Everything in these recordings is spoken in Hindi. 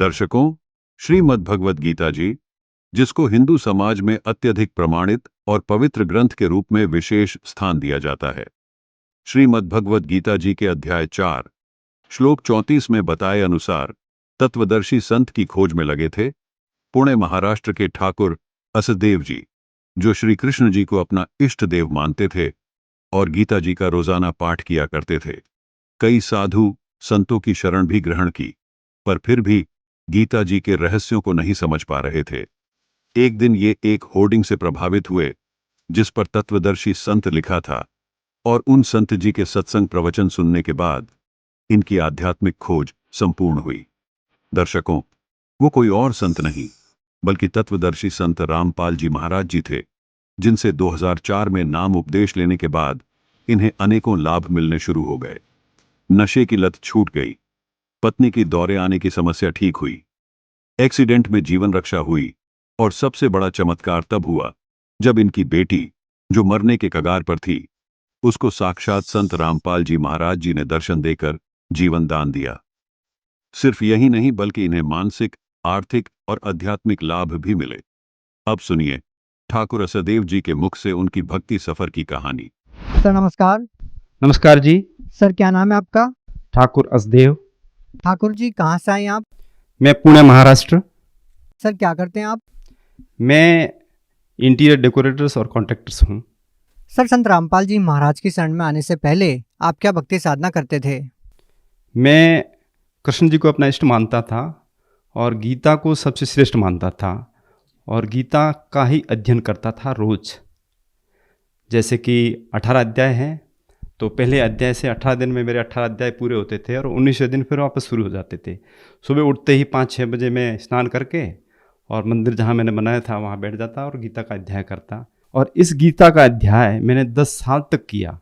दर्शकों, श्रीमद् भगवद गीता जी, जिसको हिंदू समाज में अत्यधिक प्रमाणित और पवित्र ग्रंथ के रूप में विशेष स्थान दिया जाता है। श्रीमद् भगवद गीता जी के अध्याय 4 श्लोक 34 में बताए अनुसार तत्वदर्शी संत की खोज में लगे थे पुणे महाराष्ट्र के ठाकुर असदेव जी, जो श्री कृष्ण जी को अपना इष्ट देव मानते थे और गीता जी का रोजाना पाठ किया करते थे। कई साधु संतों की शरण भी ग्रहण की, पर फिर भी गीता जी के रहस्यों को नहीं समझ पा रहे थे। एक दिन ये एक होर्डिंग से प्रभावित हुए जिस पर तत्वदर्शी संत लिखा था, और उन संत जी के सत्संग प्रवचन सुनने के बाद इनकी आध्यात्मिक खोज संपूर्ण हुई। दर्शकों, वो कोई और संत नहीं बल्कि तत्वदर्शी संत रामपाल जी महाराज जी थे, जिनसे 2004 में नाम उपदेश लेने के बाद इन्हें अनेकों लाभ मिलने शुरू हो गए। नशे की लत छूट गई, पत्नी की दौरे आने की समस्या ठीक हुई, एक्सीडेंट में जीवन रक्षा हुई, और सबसे बड़ा चमत्कार तब हुआ जब इनकी बेटी, जो मरने के कगार पर थी, उसको साक्षात संत रामपाल जी महाराज जी ने दर्शन देकर जीवन दान दिया। सिर्फ यही नहीं बल्कि इन्हें मानसिक, आर्थिक और आध्यात्मिक लाभ भी मिले। अब सुनिए ठाकुर असदेव जी के मुख से उनकी भक्ति सफर की कहानी। सर नमस्कार। नमस्कार जी। सर क्या नाम है आपका? ठाकुर असदेव। ठाकुर जी कहाँ से आए आप? मैं पुणे महाराष्ट्र। सर क्या करते हैं आप? मैं इंटीरियर डेकोरेटर्स और कॉन्ट्रैक्टर्स हूँ। सर संत रामपाल जी महाराज की शरण में आने से पहले आप क्या भक्ति साधना करते थे? मैं कृष्ण जी को अपना इष्ट मानता था और गीता को सबसे श्रेष्ठ मानता था और गीता का ही अध्ययन करता था रोज। जैसे कि 18 अध्याय हैं तो पहले अध्याय से 18 दिन में मेरे 18 अध्याय पूरे होते थे और 19वें दिन फिर वापस शुरू हो जाते थे। सुबह उठते ही 5-6 बजे मैं स्नान करके और मंदिर जहाँ मैंने बनाया था वहाँ बैठ जाता और गीता का अध्याय करता, और इस गीता का अध्याय मैंने 10 साल तक किया।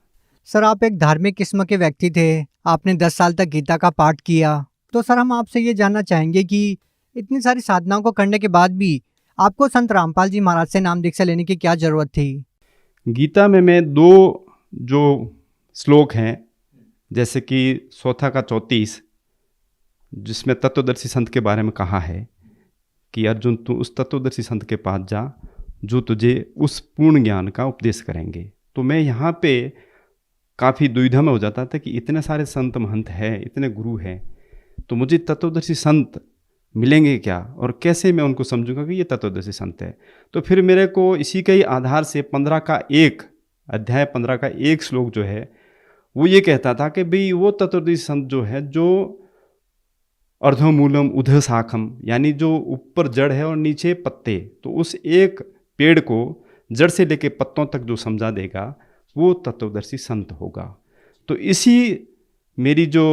सर आप एक धार्मिक किस्म के व्यक्ति थे, आपने 10 साल तक गीता का पाठ किया, तो सर हम आपसे ये जानना चाहेंगे कि इतनी सारी साधनाओं को करने के बाद भी आपको संत रामपाल जी महाराज से नाम दीक्षा लेने की क्या जरूरत थी? गीता में मैं 2 जो श्लोक हैं, जैसे कि चौथा का 34, जिसमें तत्वदर्शी संत के बारे में कहा है कि अर्जुन तू उस तत्वदर्शी संत के पास जा जो तुझे उस पूर्ण ज्ञान का उपदेश करेंगे। तो मैं यहाँ पे काफ़ी दुविधा में हो जाता था कि इतने सारे संत महंत हैं, इतने गुरु हैं, तो मुझे तत्वदर्शी संत मिलेंगे क्या और कैसे मैं उनको समझूंगा कि ये तत्वदर्शी संत है। तो फिर मेरे को इसी के ही आधार से 15 का 1 अध्याय 15 का 1 श्लोक जो है वो ये कहता था कि भाई वो तत्वदर्शी संत जो है जो अर्धमूलम उधः शाखम, यानी जो ऊपर जड़ है और नीचे पत्ते, तो उस एक पेड़ को जड़ से लेके पत्तों तक जो समझा देगा वो तत्वदर्शी संत होगा। तो इसी मेरी जो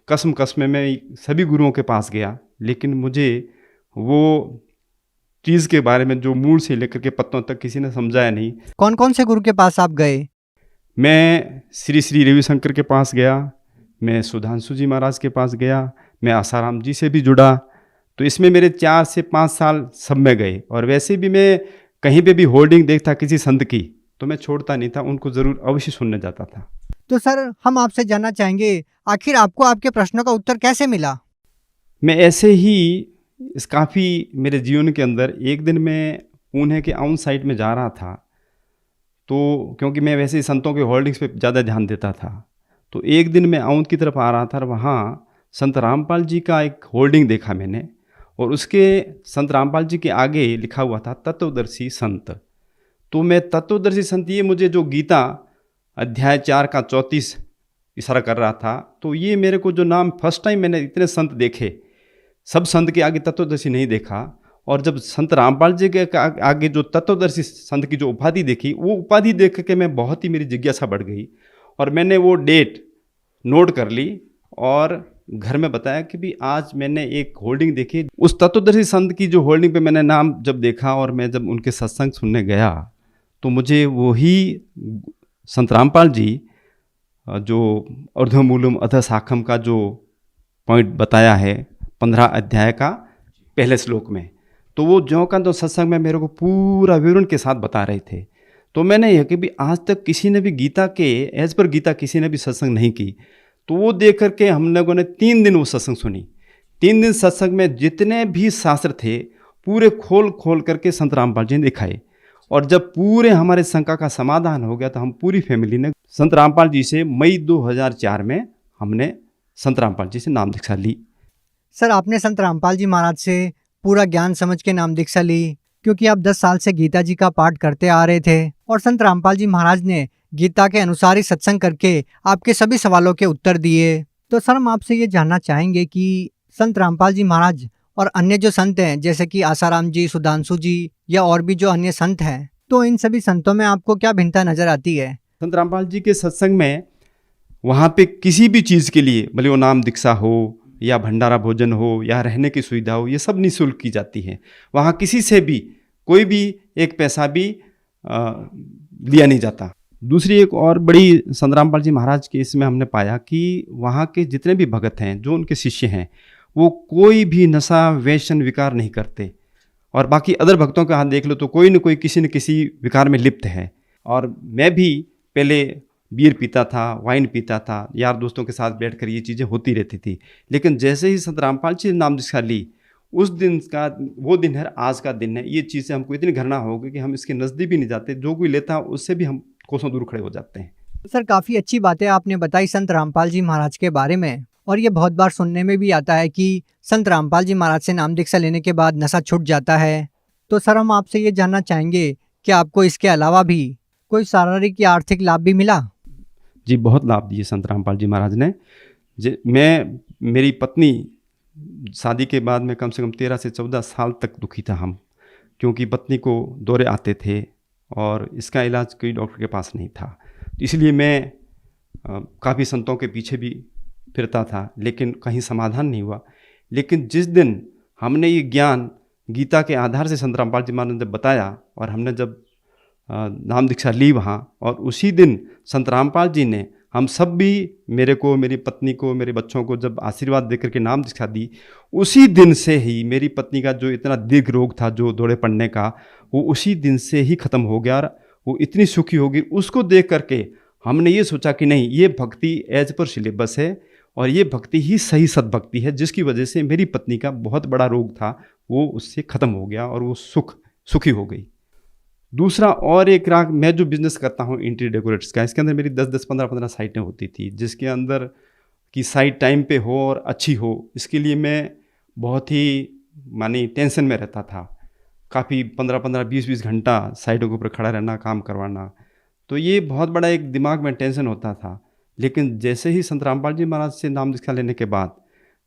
कसम में मैं सभी गुरुओं के पास गया, लेकिन मुझे वो चीज़ के बारे में जो मूल से लेकर के पत्तों तक किसी ने समझाया नहीं। कौन कौन से गुरु के पास आप गए? मैं श्री श्री रविशंकर के पास गया, मैं सुधांशु जी महाराज के पास गया, मैं आसाराम जी से भी जुड़ा। तो इसमें मेरे 4 से 5 साल सब में गए, और वैसे भी मैं कहीं पे भी होर्डिंग देखता किसी संत की तो मैं छोड़ता नहीं था, उनको ज़रूर अवश्य सुनने जाता था। तो सर हम आपसे जानना चाहेंगे आखिर आपको आपके प्रश्नों का उत्तर कैसे मिला? मैं ऐसे ही इस काफ़ी मेरे जीवन के अंदर एक दिन मैं पुणे के आउन साइड में जा रहा था, तो क्योंकि मैं वैसे ही संतों के होर्डिंग्स पे ज़्यादा ध्यान देता था, तो एक दिन मैं आउन की तरफ आ रहा था और वहाँ संत रामपाल जी का एक होर्डिंग देखा मैंने, और उसके संत रामपाल जी के आगे लिखा हुआ था तत्वदर्शी संत। तो मैं तत्वदर्शी संत, ये मुझे जो गीता अध्याय 4 का 34 इशारा कर रहा था, तो ये मेरे को जो नाम फर्स्ट टाइम मैंने इतने संत देखे, सब संत के आगे तत्वदर्शी नहीं देखा, और जब संत रामपाल जी के आगे जो तत्वदर्शी संत की जो उपाधि देखी, वो उपाधि देख के मैं बहुत ही मेरी जिज्ञासा बढ़ गई, और मैंने वो डेट नोट कर ली और घर में बताया कि भी आज मैंने एक होल्डिंग देखी। उस तत्वदर्शी संत की जो होल्डिंग पे मैंने नाम जब देखा और मैं जब उनके सत्संग सुनने गया, तो मुझे वही संत रामपाल जी जो अर्धमूलम अधः शाखम का जो पॉइंट बताया है 15 अध्याय का पहले श्लोक में, तो वो ज्यों का तो सत्संग में मेरे को पूरा विवरण के साथ बता रहे थे। तो मैंने यह कि भी आज तक किसी ने भी गीता के एज पर गीता किसी ने भी सत्संग नहीं की, तो वो देख करके हम लोगों ने 3 दिन वो सत्संग सुनी। 3 दिन सत्संग में जितने भी शास्त्र थे पूरे खोल खोल करके संत रामपाल जी ने दिखाए। और जब पूरे हमारे शंका का समाधान हो गया तो हम पूरी फैमिली ने संत रामपाल जी से मई 2004 में हमने संत रामपाल जी से नाम दीक्षा ली। सर, आपने संत रामपाल जी महाराज से पूरा ज्ञान समझ के नाम दीक्षा ली, क्योंकि आप 10 साल से गीता जी का पाठ करते आ रहे थे और संत रामपाल जी महाराज ने गीता के अनुसार ही सत्संग करके आपके सभी सवालों के उत्तर दिए। तो सर, हम आपसे ये जानना चाहेंगे कि संत रामपाल जी महाराज और अन्य जो संत हैं, जैसे कि आसाराम जी, सुधांशु जी या और भी जो अन्य संत हैं, तो इन सभी संतों में आपको क्या भिन्नता नजर आती है? संत रामपाल जी के सत्संग में वहाँ पे किसी भी चीज़ के लिए, भले वो नाम दीक्षा हो या भंडारा भोजन हो या रहने की सुविधा हो, ये सब निःशुल्क की जाती है। वहाँ किसी से भी कोई भी एक पैसा भी लिया नहीं जाता। दूसरी एक और बड़ी संत रामपाल जी महाराज के इसमें हमने पाया कि वहाँ के जितने भी भगत हैं, जो उनके शिष्य हैं, वो कोई भी नशा व्यसन विकार नहीं करते। और बाकी अदर भक्तों का हाथ देख लो तो कोई न कोई किसी न किसी विकार में लिप्त है। और मैं भी पहले बीयर पीता था, वाइन पीता था, यार दोस्तों के साथ बैठकर ये चीज़ें होती रहती थी। लेकिन जैसे ही संत रामपाल जी ने नाम दीक्षा ली, उस दिन का वो दिन है, आज का दिन है, ये चीज़ें हमको इतनी घृणा हो गई कि हम इसके नज़दीक भी नहीं जाते। जो कोई लेता है उससे भी हम कोसों दूर खड़े हो जाते हैं। सर, काफ़ी अच्छी बातें आपने बताई संत रामपाल जी महाराज के बारे में। और ये बहुत बार सुनने में भी आता है कि संत रामपाल जी महाराज से नाम दीक्षा लेने के बाद नशा छूट जाता है। तो सर, हम आपसे ये जानना चाहेंगे कि आपको इसके अलावा भी कोई शारीरिक या आर्थिक लाभ भी मिला? जी, बहुत लाभ दिए संत रामपाल जी महाराज ने। मेरी पत्नी, शादी के बाद में कम से कम 13 से 14 साल तक दुखी था हम, क्योंकि पत्नी को दौरे आते थे और इसका इलाज कोई डॉक्टर के पास नहीं था। तो इसलिए मैं काफ़ी संतों के पीछे भी फिरता था, लेकिन कहीं समाधान नहीं हुआ। लेकिन जिस दिन हमने ये ज्ञान गीता के आधार से संत रामपाल जी महाराज ने जब बताया और हमने जब नाम दीक्षा ली वहाँ, और उसी दिन संत रामपाल जी ने हम सब भी, मेरे को, मेरी पत्नी को, मेरे बच्चों को जब आशीर्वाद देकर के नाम दीक्षा दी, उसी दिन से ही मेरी पत्नी का जो इतना दीर्घ रोग था, जो दौड़े पड़ने का, वो उसी दिन से ही ख़त्म हो गया और वो इतनी सुखी होगी। उसको देख करके हमने ये सोचा कि नहीं, ये भक्ति एज पर सिलेबस है और ये भक्ति ही सही सद्भक्ति है, जिसकी वजह से मेरी पत्नी का बहुत बड़ा रोग था वो उससे ख़त्म हो गया और वो सुखी हो गई। दूसरा और एक राग, मैं जो बिज़नेस करता हूँ इंटीरियर डेकोरेट्स का, इसके अंदर मेरी 10-10, 15-15 साइटें होती थी, जिसके अंदर की साइट टाइम पे हो और अच्छी हो, इसके लिए मैं बहुत ही मानी टेंशन में रहता था। काफ़ी 15-15, 20-20 घंटा साइटों के ऊपर खड़ा रहना, काम करवाना, तो ये बहुत बड़ा एक दिमाग में टेंशन होता था। लेकिन जैसे ही संत रामपाल जी महाराज से नाम दीक्षा लेने के बाद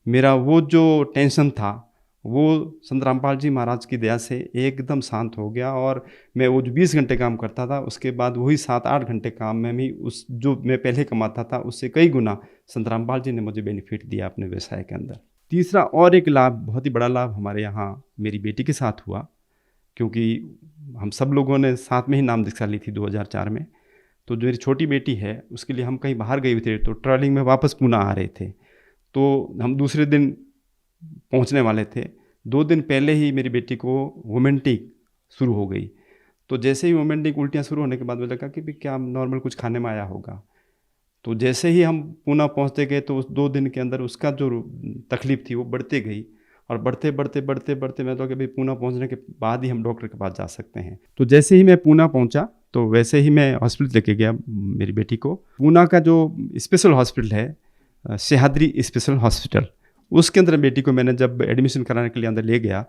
मेरा वो जो टेंशन था, वो संत रामपाल जी महाराज की दया से एकदम शांत हो गया। और मैं वो जो 20 घंटे काम करता था, उसके बाद वही 7-8 घंटे काम में भी उस जो मैं पहले कमाता था उससे कई गुना संत रामपाल जी ने मुझे बेनिफिट दिया अपने व्यवसाय के अंदर। तीसरा और एक लाभ, बहुत ही बड़ा लाभ हमारे यहाँ मेरी बेटी के साथ हुआ, क्योंकि हम सब लोगों ने साथ में ही नाम दीक्षा ली थी 2004 में। तो जो मेरी छोटी बेटी है, उसके लिए हम कहीं बाहर गए हुए थे, तो ट्रैवलिंग में वापस पुणे आ रहे थे, तो हम दूसरे दिन पहुंचने वाले थे। 2 दिन पहले ही मेरी बेटी को वोमिटिंग शुरू हो गई। तो जैसे ही वोमिटिंग, उल्टियाँ शुरू होने के बाद मुझे लगा कि भी क्या नॉर्मल कुछ खाने में आया होगा। तो जैसे ही हम पुणे पहुंचते गए तो उस 2 दिन के अंदर उसका जो तकलीफ़ थी वो बढ़ते गई, और बढ़ते मैं तो कि भाई पुणे पहुंचने के बाद ही हम डॉक्टर के पास जा सकते हैं। तो जैसे ही मैं पुणे पहुंचा तो वैसे ही मैं हॉस्पिटल लेके गया मेरी बेटी को। पुणे का जो स्पेशल हॉस्पिटल है, सह्याद्री स्पेशल हॉस्पिटल, उसके अंदर बेटी को मैंने जब एडमिशन कराने के लिए अंदर ले गया,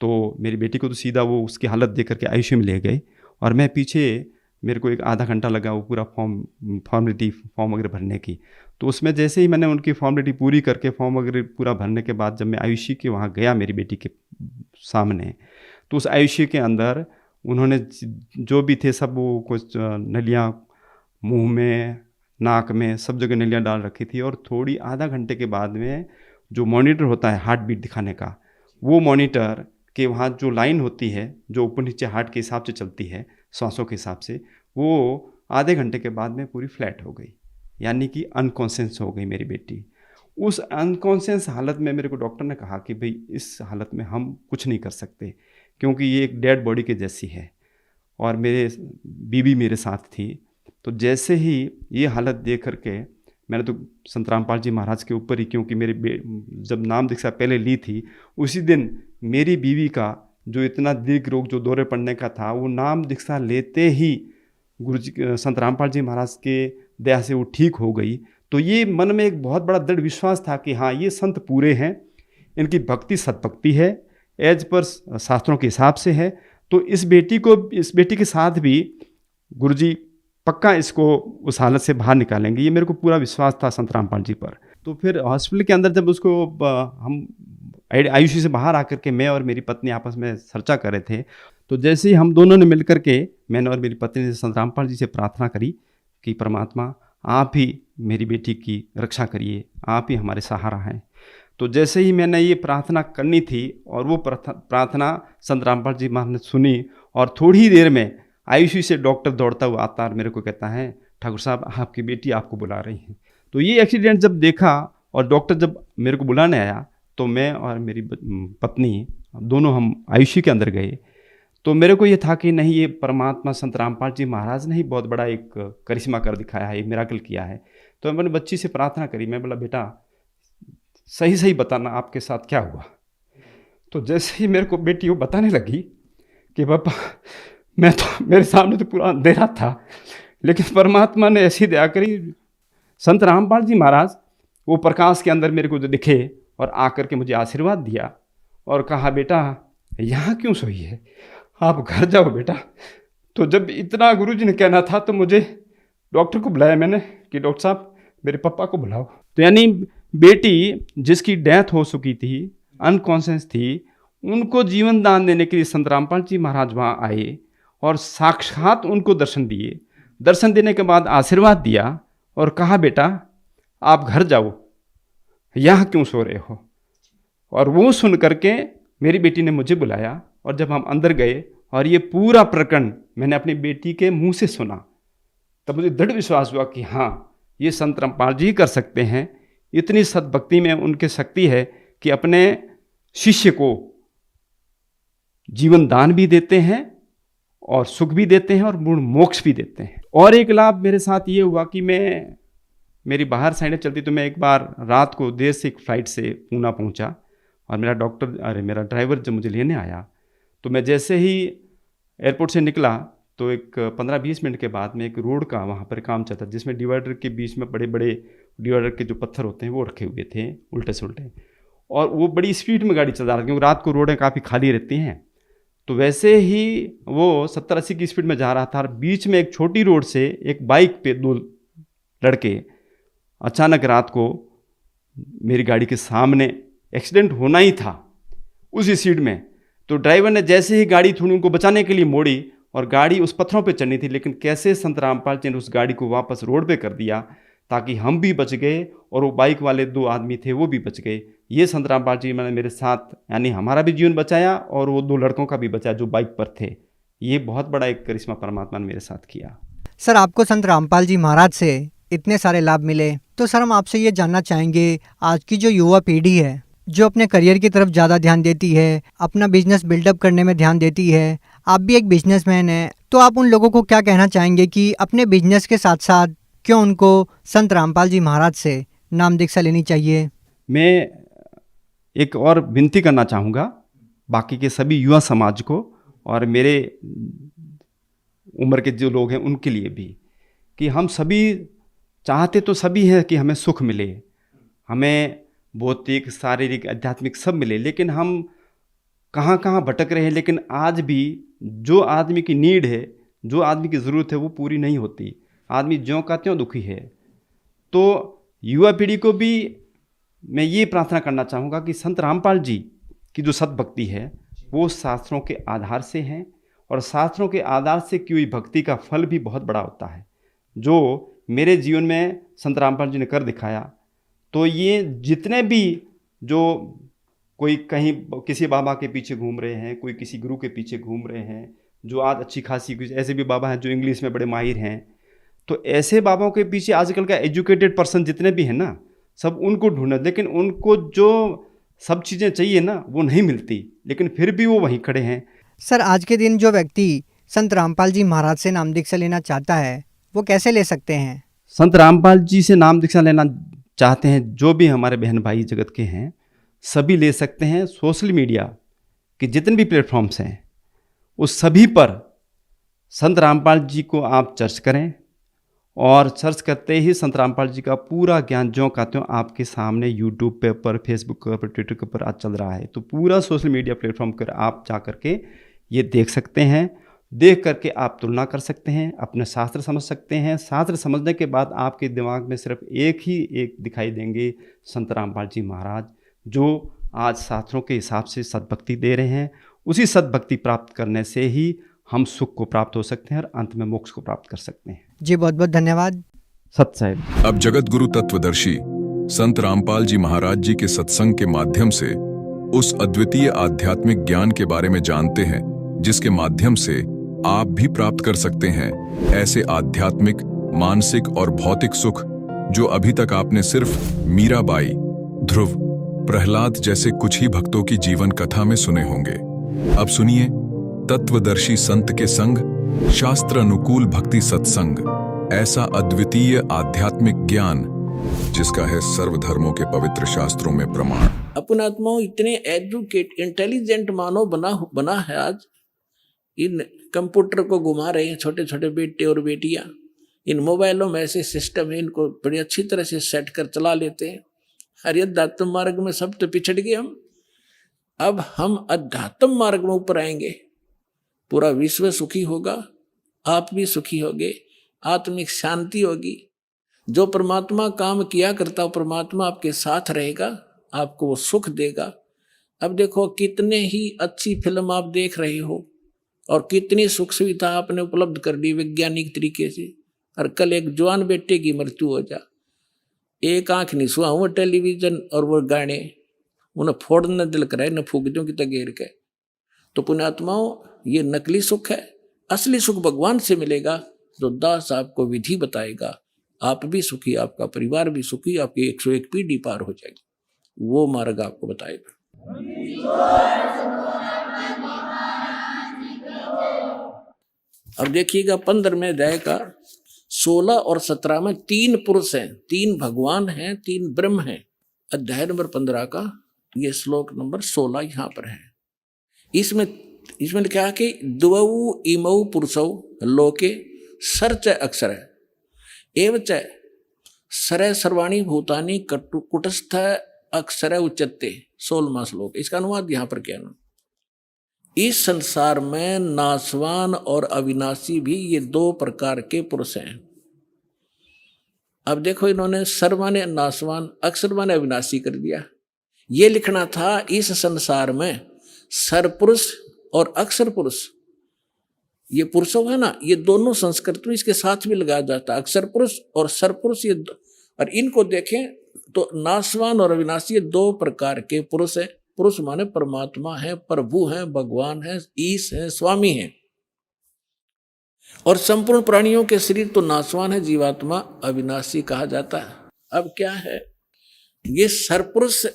तो मेरी बेटी को तो सीधा वो उसकी हालत देख करके आईसीयू में ले गए, और मैं पीछे, मेरे को एक आधा घंटा लगा वो पूरा फॉर्म वगैरह भरने की। तो उसमें जैसे ही मैंने उनकी फॉर्मेलिटी पूरी करके फॉर्म वगैरह पूरा भरने के बाद जब मैं आईसीयू के वहाँ गया मेरी बेटी के सामने, तो उस आईसीयू के अंदर उन्होंने जो भी थे सब वो कुछ नलियाँ मुंह में, नाक में, सब जगह नलियाँ डाल रखी थी। और थोड़ी आधा घंटे के बाद में जो मॉनिटर होता है हार्ट बीट दिखाने का, वो मॉनिटर के वहाँ जो लाइन होती है जो ऊपर नीचे हार्ट के हिसाब से चलती है, सांसों के हिसाब से, वो आधे घंटे के बाद में पूरी फ्लैट हो गई, यानी कि अनकॉन्शियस हो गई मेरी बेटी। उस अनकॉन्शियस हालत में मेरे को डॉक्टर ने कहा कि भाई इस हालत में हम कुछ नहीं कर सकते, क्योंकि ये एक डेड बॉडी के जैसी है, और मेरे बीवी मेरे साथ थी। तो जैसे ही ये हालत देख करके मैंने तो संत रामपाल जी महाराज के ऊपर ही, क्योंकि जब नाम दीक्षा पहले ली थी उसी दिन मेरी बीवी का जो इतना दीर्घ रोग जो दौरे पड़ने का था, वो नाम दीक्षा लेते ही गुरु जी संत रामपाल जी महाराज के दया से वो ठीक हो गई। तो ये मन में एक बहुत बड़ा दृढ़ विश्वास था कि हाँ, ये संत पूरे हैं, इनकी भक्ति सतभक्ति है, एज पर शास्त्रों के हिसाब से है। तो इस बेटी के साथ भी गुरुजी पक्का इसको उस हालत से बाहर निकालेंगे, ये मेरे को पूरा विश्वास था संत रामपाल जी पर। तो फिर हॉस्पिटल के अंदर जब उसको हम आयुषी से बाहर आकर के मैं और मेरी पत्नी आपस में चर्चा कर रहे थे, तो जैसे ही हम दोनों ने मिलकर के, मैंने और मेरी पत्नी ने संत रामपाल जी से प्रार्थना करी कि परमात्मा आप ही मेरी बेटी की रक्षा करिए, आप ही हमारे सहारा हैं। तो जैसे ही मैंने ये प्रार्थना करनी थी और वो प्रार्थना संत रामपाल जी महाराज ने सुनी, और थोड़ी ही देर में आयुषी से डॉक्टर दौड़ता हुआ आता और मेरे को कहता है, ठाकुर साहब आपकी बेटी आपको बुला रही है। तो ये एक्सीडेंट जब देखा और डॉक्टर जब मेरे को बुलाने आया, तो मैं और मेरी पत्नी दोनों हम आयुषी के अंदर गए। तो मेरे को ये था कि नहीं, ये परमात्मा संत रामपाल जी महाराज ने ही बहुत बड़ा एक करिश्मा कर दिखाया है, एक मिराकल किया है। तो मैंने बच्ची से प्रार्थना करी, मैं बोला बेटा सही सही बताना आपके साथ क्या हुआ। तो जैसे ही मेरे को बेटी वो बताने लगी कि पापा मेरे सामने तो पूरा अंधेरा था, लेकिन परमात्मा ने ऐसी दया करी, संत रामपाल जी महाराज वो प्रकाश के अंदर मेरे को जो दिखे और आकर के मुझे आशीर्वाद दिया और कहा बेटा यहाँ क्यों सोई है, आप घर जाओ बेटा। तो जब इतना गुरुजी ने कहना था तो मुझे डॉक्टर को बुलाया मैंने कि डॉक्टर साहब मेरे पापा को बुलाओ। तो यानी बेटी जिसकी डेथ हो चुकी थी, अनकॉन्शियस थी, उनको जीवन दान देने के लिए संत रामपाल जी महाराज वहाँ आए और साक्षात उनको दर्शन दिए। दर्शन देने के बाद आशीर्वाद दिया और कहा बेटा आप घर जाओ, यहाँ क्यों सो रहे हो। और वो सुन करके मेरी बेटी ने मुझे बुलाया, और जब हम अंदर गए और ये पूरा प्रकरण मैंने अपनी बेटी के मुंह से सुना, तब मुझे दृढ़ विश्वास हुआ कि हाँ, ये संत रामपाल जी कर सकते हैं। इतनी सद्भक्ति में उनके शक्ति है कि अपने शिष्य को जीवन दान भी देते हैं और सुख भी देते हैं और पूर्ण मोक्ष भी देते हैं। और एक लाभ मेरे साथ ये हुआ कि मेरी बाहर साइडें चलती, तो मैं एक बार रात को देर से एक फ्लाइट से पूना पहुंचा और मेरा ड्राइवर जब मुझे लेने आया, तो मैं जैसे ही एयरपोर्ट से निकला तो एक 15-20 मिनट के बाद में एक रोड का वहाँ पर काम चलता, जिसमें डिवाइडर के बीच में बड़े बड़े डिवाइडर के जो पत्थर होते हैं वो रखे हुए थे उल्टे से उल्टे, और वो बड़ी स्पीड में गाड़ी चला रहा था क्योंकि रात को रोडें काफ़ी खाली रहती हैं। तो वैसे ही वो 70-80 की स्पीड में जा रहा था और बीच में एक छोटी रोड से एक बाइक पे 2 लड़के अचानक रात को मेरी गाड़ी के सामने, एक्सीडेंट होना ही था उसी स्पीड में। तो ड्राइवर ने जैसे ही गाड़ी थोड़ी उनको बचाने के लिए मोड़ी और गाड़ी उस पत्थरों पे चढ़नी थी, लेकिन कैसे संत रामपाल जी ने उस गाड़ी को वापस रोड पे कर दिया ताकि हम भी बच गए और वो बाइक वाले 2 आदमी थे वो भी बच गए। ये संत रामपाल जी ने मेरे साथ, यानी हमारा भी जीवन बचाया और वो 2 लड़कों का भी बचाया जो बाइक पर थे। ये बहुत बड़ा एक करिश्मा परमात्मा ने मेरे साथ किया। सर, आपको संत रामपाल जी महाराज से इतने सारे लाभ मिले, तो सर हम आपसे ये जानना चाहेंगे, आज की जो युवा पीढ़ी है जो अपने करियर की तरफ ज़्यादा ध्यान देती है, अपना बिजनेस बिल्डअप करने में ध्यान देती है, आप भी एक बिजनेसमैन हैं, तो आप उन लोगों को क्या कहना चाहेंगे कि अपने बिजनेस के साथ साथ क्यों उनको संत रामपाल जी महाराज से नाम दीक्षा लेनी चाहिए? मैं एक और विनती करना चाहूँगा बाकी के सभी युवा समाज को और मेरे उम्र के जो लोग हैं उनके लिए भी, कि हम सभी चाहते तो सभी हैं कि हमें सुख मिले, हमें भौतिक, शारीरिक, आध्यात्मिक सब मिले, लेकिन हम कहाँ कहाँ भटक रहे हैं। लेकिन आज भी जो आदमी की नीड है, जो आदमी की ज़रूरत है वो पूरी नहीं होती, आदमी ज्यों का त्यों दुखी है। तो युवा पीढ़ी को भी मैं ये प्रार्थना करना चाहूँगा कि संत रामपाल जी की जो सद्भक्ति है वो शास्त्रों के आधार से है, और शास्त्रों के आधार से की हुई भक्ति का फल भी बहुत बड़ा होता है, जो मेरे जीवन में संत रामपाल जी ने कर दिखाया। तो ये जितने भी जो कोई कहीं किसी बाबा के पीछे घूम रहे हैं, कोई किसी गुरु के पीछे घूम रहे हैं, जो आज अच्छी खासी, कुछ ऐसे भी बाबा हैं जो इंग्लिश में बड़े माहिर हैं, तो ऐसे बाबाओं के पीछे आजकल का एजुकेटेड पर्सन जितने भी हैं ना, सब उनको ढूंढे, लेकिन उनको जो सब चीज़ें चाहिए ना वो नहीं मिलती, लेकिन फिर भी वो वहीं खड़े हैं। सर, आज के दिन जो व्यक्ति संत रामपाल जी महाराज से नाम दीक्षा लेना चाहता है वो कैसे ले सकते हैं? संत रामपाल जी से नाम दीक्षा लेना चाहते हैं जो भी हमारे बहन भाई जगत के हैं, सभी ले सकते हैं। सोशल मीडिया के जितने भी प्लेटफॉर्म्स हैं उस सभी पर संत रामपाल जी को आप सर्च करें, और सर्च करते ही संत रामपाल जी का पूरा ज्ञान ज्यों का त्यों आपके सामने यूट्यूब पे पर, फेसबुक के ऊपर, ट्विटर के ऊपर आज चल रहा है। तो पूरा सोशल मीडिया प्लेटफॉर्म पर आप जा करके ये देख सकते हैं। देख करके आप तुलना कर सकते हैं, अपने शास्त्र समझ सकते हैं। शास्त्र समझने के बाद आपके दिमाग में सिर्फ एक दिखाई देंगे, संत रामपाल जी महाराज, जो आज शास्त्रों के हिसाब से सद्भक्ति दे रहे हैं। उसी सद्भक्ति प्राप्त करने से ही हम सुख को प्राप्त हो सकते हैं और अंत में मोक्ष को प्राप्त कर सकते हैं। जी बहुत बहुत धन्यवाद। सत साहिब। अब जगत गुरु तत्वदर्शी संत रामपाल जी महाराज जी के सत्संग के माध्यम से उस अद्वितीय आध्यात्मिक ज्ञान के बारे में जानते हैं जिसके माध्यम से आप भी प्राप्त कर सकते हैं ऐसे आध्यात्मिक, मानसिक और भौतिक सुख जो अभी तक आपने सिर्फ मीराबाई, ध्रुव, प्रहलाद जैसे कुछ ही भक्तों की जीवन कथा में सुने होंगे। अब सुनिए तत्वदर्शी संत के संग शास्त्र अनुकूल भक्ति सत्संग, ऐसा अद्वितीय आध्यात्मिक ज्ञान जिसका है सर्वधर्मों के पवित्र शास्त्रों में प्रमाण। अपन आत्माओं इतने एजुकेट इंटेलिजेंट मानव बना है आज। इन कंप्यूटर को घुमा रहे हैं छोटे छोटे बेटे और बेटियां। इन मोबाइलों में ऐसे सिस्टम है, इनको बड़ी अच्छी तरह से सेट कर चला लेते हैं। अरे अध्यात्म मार्ग में सब तो पिछड़ गए हम। अब हम अध्यात्म मार्ग में ऊपर आएंगे, पूरा विश्व सुखी होगा, आप भी सुखी होगे, आत्मिक शांति होगी। जो परमात्मा काम किया करता हो, परमात्मा आपके साथ रहेगा, आपको वो सुख देगा। अब देखो कितने ही अच्छी फिल्म आप देख रहे हो और कितनी सुख सुविधा आपने उपलब्ध कर दी वैज्ञानिक तरीके से। और कल एक जवान बेटे की मृत्यु हो जा, एक आंख नहीं सुहा, वो टेलीविजन और वो गाने उन्हें फोड़ने दिल कराए, न फूक की तगेर के। तो पुण्यात्माओं, ये नकली सुख है। असली सुख भगवान से मिलेगा, जो दास आपको विधि बताएगा। आप भी सुखी, आपका परिवार भी सुखी, आपकी 101 पीढ़ी पार हो जाएगी। वो मार्ग आपको बताएगा। अब देखिएगा 15वें अध्याय का 16 और 17 में 3 पुरुष हैं, 3 भगवान हैं, 3 ब्रह्म हैं। अध्याय नंबर 15 का ये श्लोक नंबर 16 यहाँ पर है। इसमें लिखा है कि द्वौ इमौ पुरुषौ लोके सर्च अक्षर एवच सर सर्वाणी भूतानि कुटस्थ अक्षर उच्चते। 16वां श्लोक, इसका अनुवाद यहाँ पर क्या ना, इस संसार में नाशवान और अविनाशी भी ये 2 प्रकार के पुरुष हैं। अब देखो इन्होंने सर माने नाशवान, अक्षर माने अविनाशी कर दिया। ये लिखना था इस संसार में सर पुरुष और अक्षर पुरुष, ये पुरुषों है ना, ये दोनों संस्कृत में इसके साथ भी लगाया जाता है, अक्षर पुरुष और सर पुरुष। ये और इनको देखें तो नाशवान और अविनाशी ये 2 प्रकार के पुरुष है। पुरुष माने परमात्मा है, प्रभु है, भगवान है, ईश है, स्वामी है। और संपूर्ण प्राणियों के शरीर तो नाशवान है, जीवात्मा अविनाशी कहा जाता है। अब क्या है, ये सरपुरुष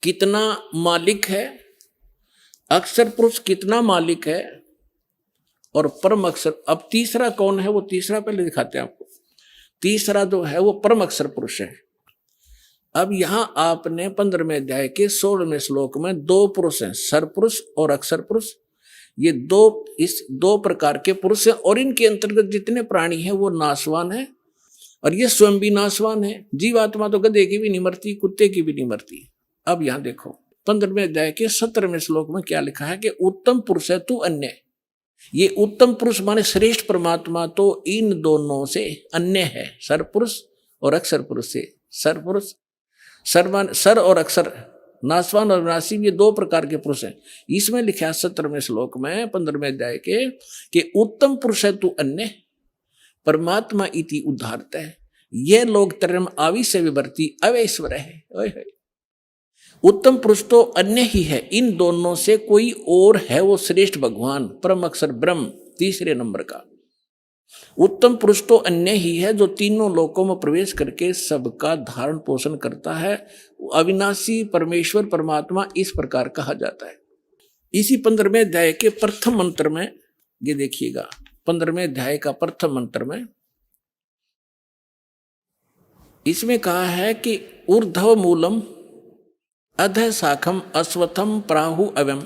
कितना मालिक है, अक्षर पुरुष कितना मालिक है, और परम अक्षर। अब तीसरा कौन है, वो तीसरा पहले दिखाते हैं आपको। तीसरा जो है वो परम अक्षर पुरुष है। अब यहां आपने 15वें अध्याय के 16वें श्लोक में 2 पुरुष हैं, सर पुरुष और अक्षर पुरुष। ये 2 प्रकार के पुरुष हैं, और इनके अंतर्गत जितने प्राणी हैं वो नाशवान है, और ये स्वयं भी नाशवान है। जीवात्मा तो गधे की भी नहीं मरती, कुत्ते की भी नहीं मरती। अब यहां देखो 15वें अध्याय के 17वें श्लोक में क्या लिखा है कि उत्तम पुरुष है तू अन्य। ये उत्तम पुरुष माने श्रेष्ठ परमात्मा तो इन दोनों से अन्य है, सर पुरुष और अक्षर पुरुष से। सर पुरुष, सर और अक्षर, नाशवान और विनाशी, ये 2 प्रकार के पुरुष हैं। इसमें लिखा 17वें श्लोक में 15वें अध्याय के कि उत्तम पुरुष है तू अन्य परमात्मा इति उद्धारत है, ये लोग तरम आवी से विवर्ती अवैश्वर है। उत्तम पुरुष तो अन्य ही है, इन दोनों से कोई और है, वो श्रेष्ठ भगवान परम अक्षर ब्रह्म 3 नंबर का। उत्तम पुरुष तो अन्य ही है, जो तीनों लोकों में प्रवेश करके सबका धारण पोषण करता है। अविनाशी परमेश्वर परमात्मा इस प्रकार कहा जाता है। इसी 15वें अध्याय के प्रथम मंत्र में ये देखिएगा, 15वें अध्याय का प्रथम मंत्र में इसमें कहा है कि ऊर्ध्व मूलम अधः शाखम अश्वत्थम प्राहु अव्यम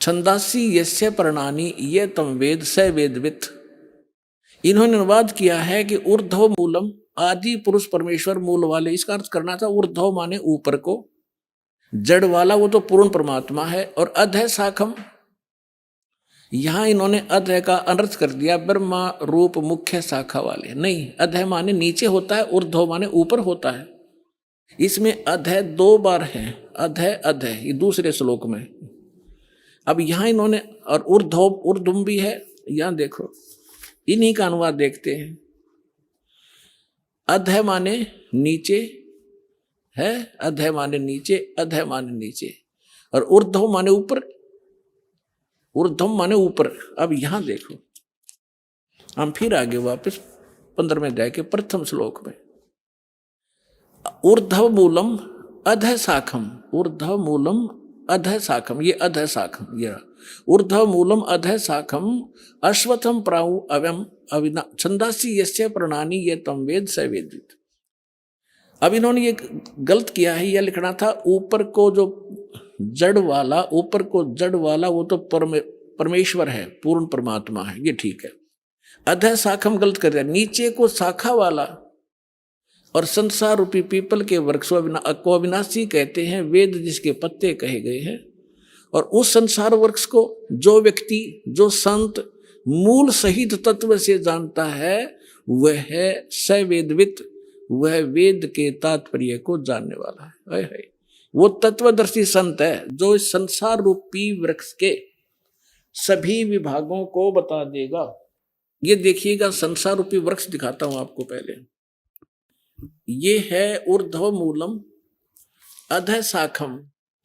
छंदासी यस्य प्रणानी ये तम वेद स वेदवित। इन्होंने अनुवाद किया है कि ऊर्ध्व मूलम आदि पुरुष परमेश्वर मूल वाले, इसका अर्थ करना था ऊर्ध्व माने ऊपर को, जड़ वाला वो तो पूर्ण परमात्मा है, और अधः शाखम यहां इन्होंने अधः का अनर्थ कर दिया ब्रह्मा रूप मुख्य शाखा वाले। नहीं, अधः माने नीचे होता है, ऊर्ध्व माने ऊपर होता है। इसमें अधः 2 बार है, अधः अधः, ये दूसरे श्लोक में। अब यहां इन्होंने, और ऊर्ध्व ऊर्ध्व भी है, यहां देखो इन्हीं का अनुवाद देखते हैं। अधः माने नीचे है, अधः माने नीचे, अधः माने नीचे, और ऊर्ध्व माने ऊपर, ऊर्ध्व माने ऊपर। अब यहां देखो, हम फिर आगे वापस 15वें अध्याय के प्रथम श्लोक में, ऊर्ध्व मूलम अधः शाखम, ऊर्ध्व मूलम अधः शाखम, ये अधः शाखम, ये ऊर्ध्व मूलम अधः शाखम अश्वत्थम प्राहु अव्यम अविना छंदासी यस्य प्रणानी ये तम वेद स वेदित। अब इन्होंने ये गलत किया है, यह लिखना था ऊपर को जो जड़ वाला, ऊपर को जड़ वाला वो तो परमेश्वर है, पूर्ण परमात्मा है, ये ठीक है। अधः शाखम गलत कर दिया, नीचे को शाखा वाला, और संसार रूपी पीपल के वृक्ष को अविनाशी कहते हैं, वेद जिसके पत्ते कहे गए हैं। और उस संसार वृक्ष को जो व्यक्ति, जो संत मूल सहित तत्व से जानता है, वह है सवेदवित, वह वेद के तात्पर्य को जानने वाला है। वो तत्वदर्शी संत है जो इस संसार रूपी वृक्ष के सभी विभागों को बता देगा। ये देखिएगा, संसार रूपी वृक्ष दिखाता हूं आपको पहले। ये है ऊर्ध्व मूलम अधः शाखम,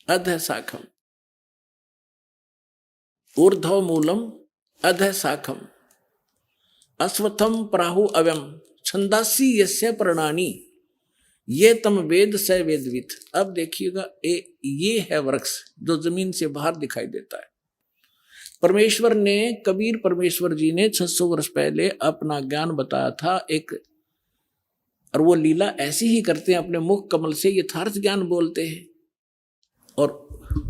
अधः शाखम, ऊर्ध्व मूलम अधः शाखम अश्वत्थम प्राहु अव्यम छंदासी यस्य प्रणानी ये तम वेद स वेदवित। अब देखिएगा, ये है वृक्ष जो जमीन से बाहर दिखाई देता है। परमेश्वर ने, कबीर परमेश्वर जी ने 600 वर्ष पहले अपना ज्ञान बताया था एक, और वो लीला ऐसी ही करते हैं, अपने मुख कमल से यथार्थ ज्ञान बोलते हैं, और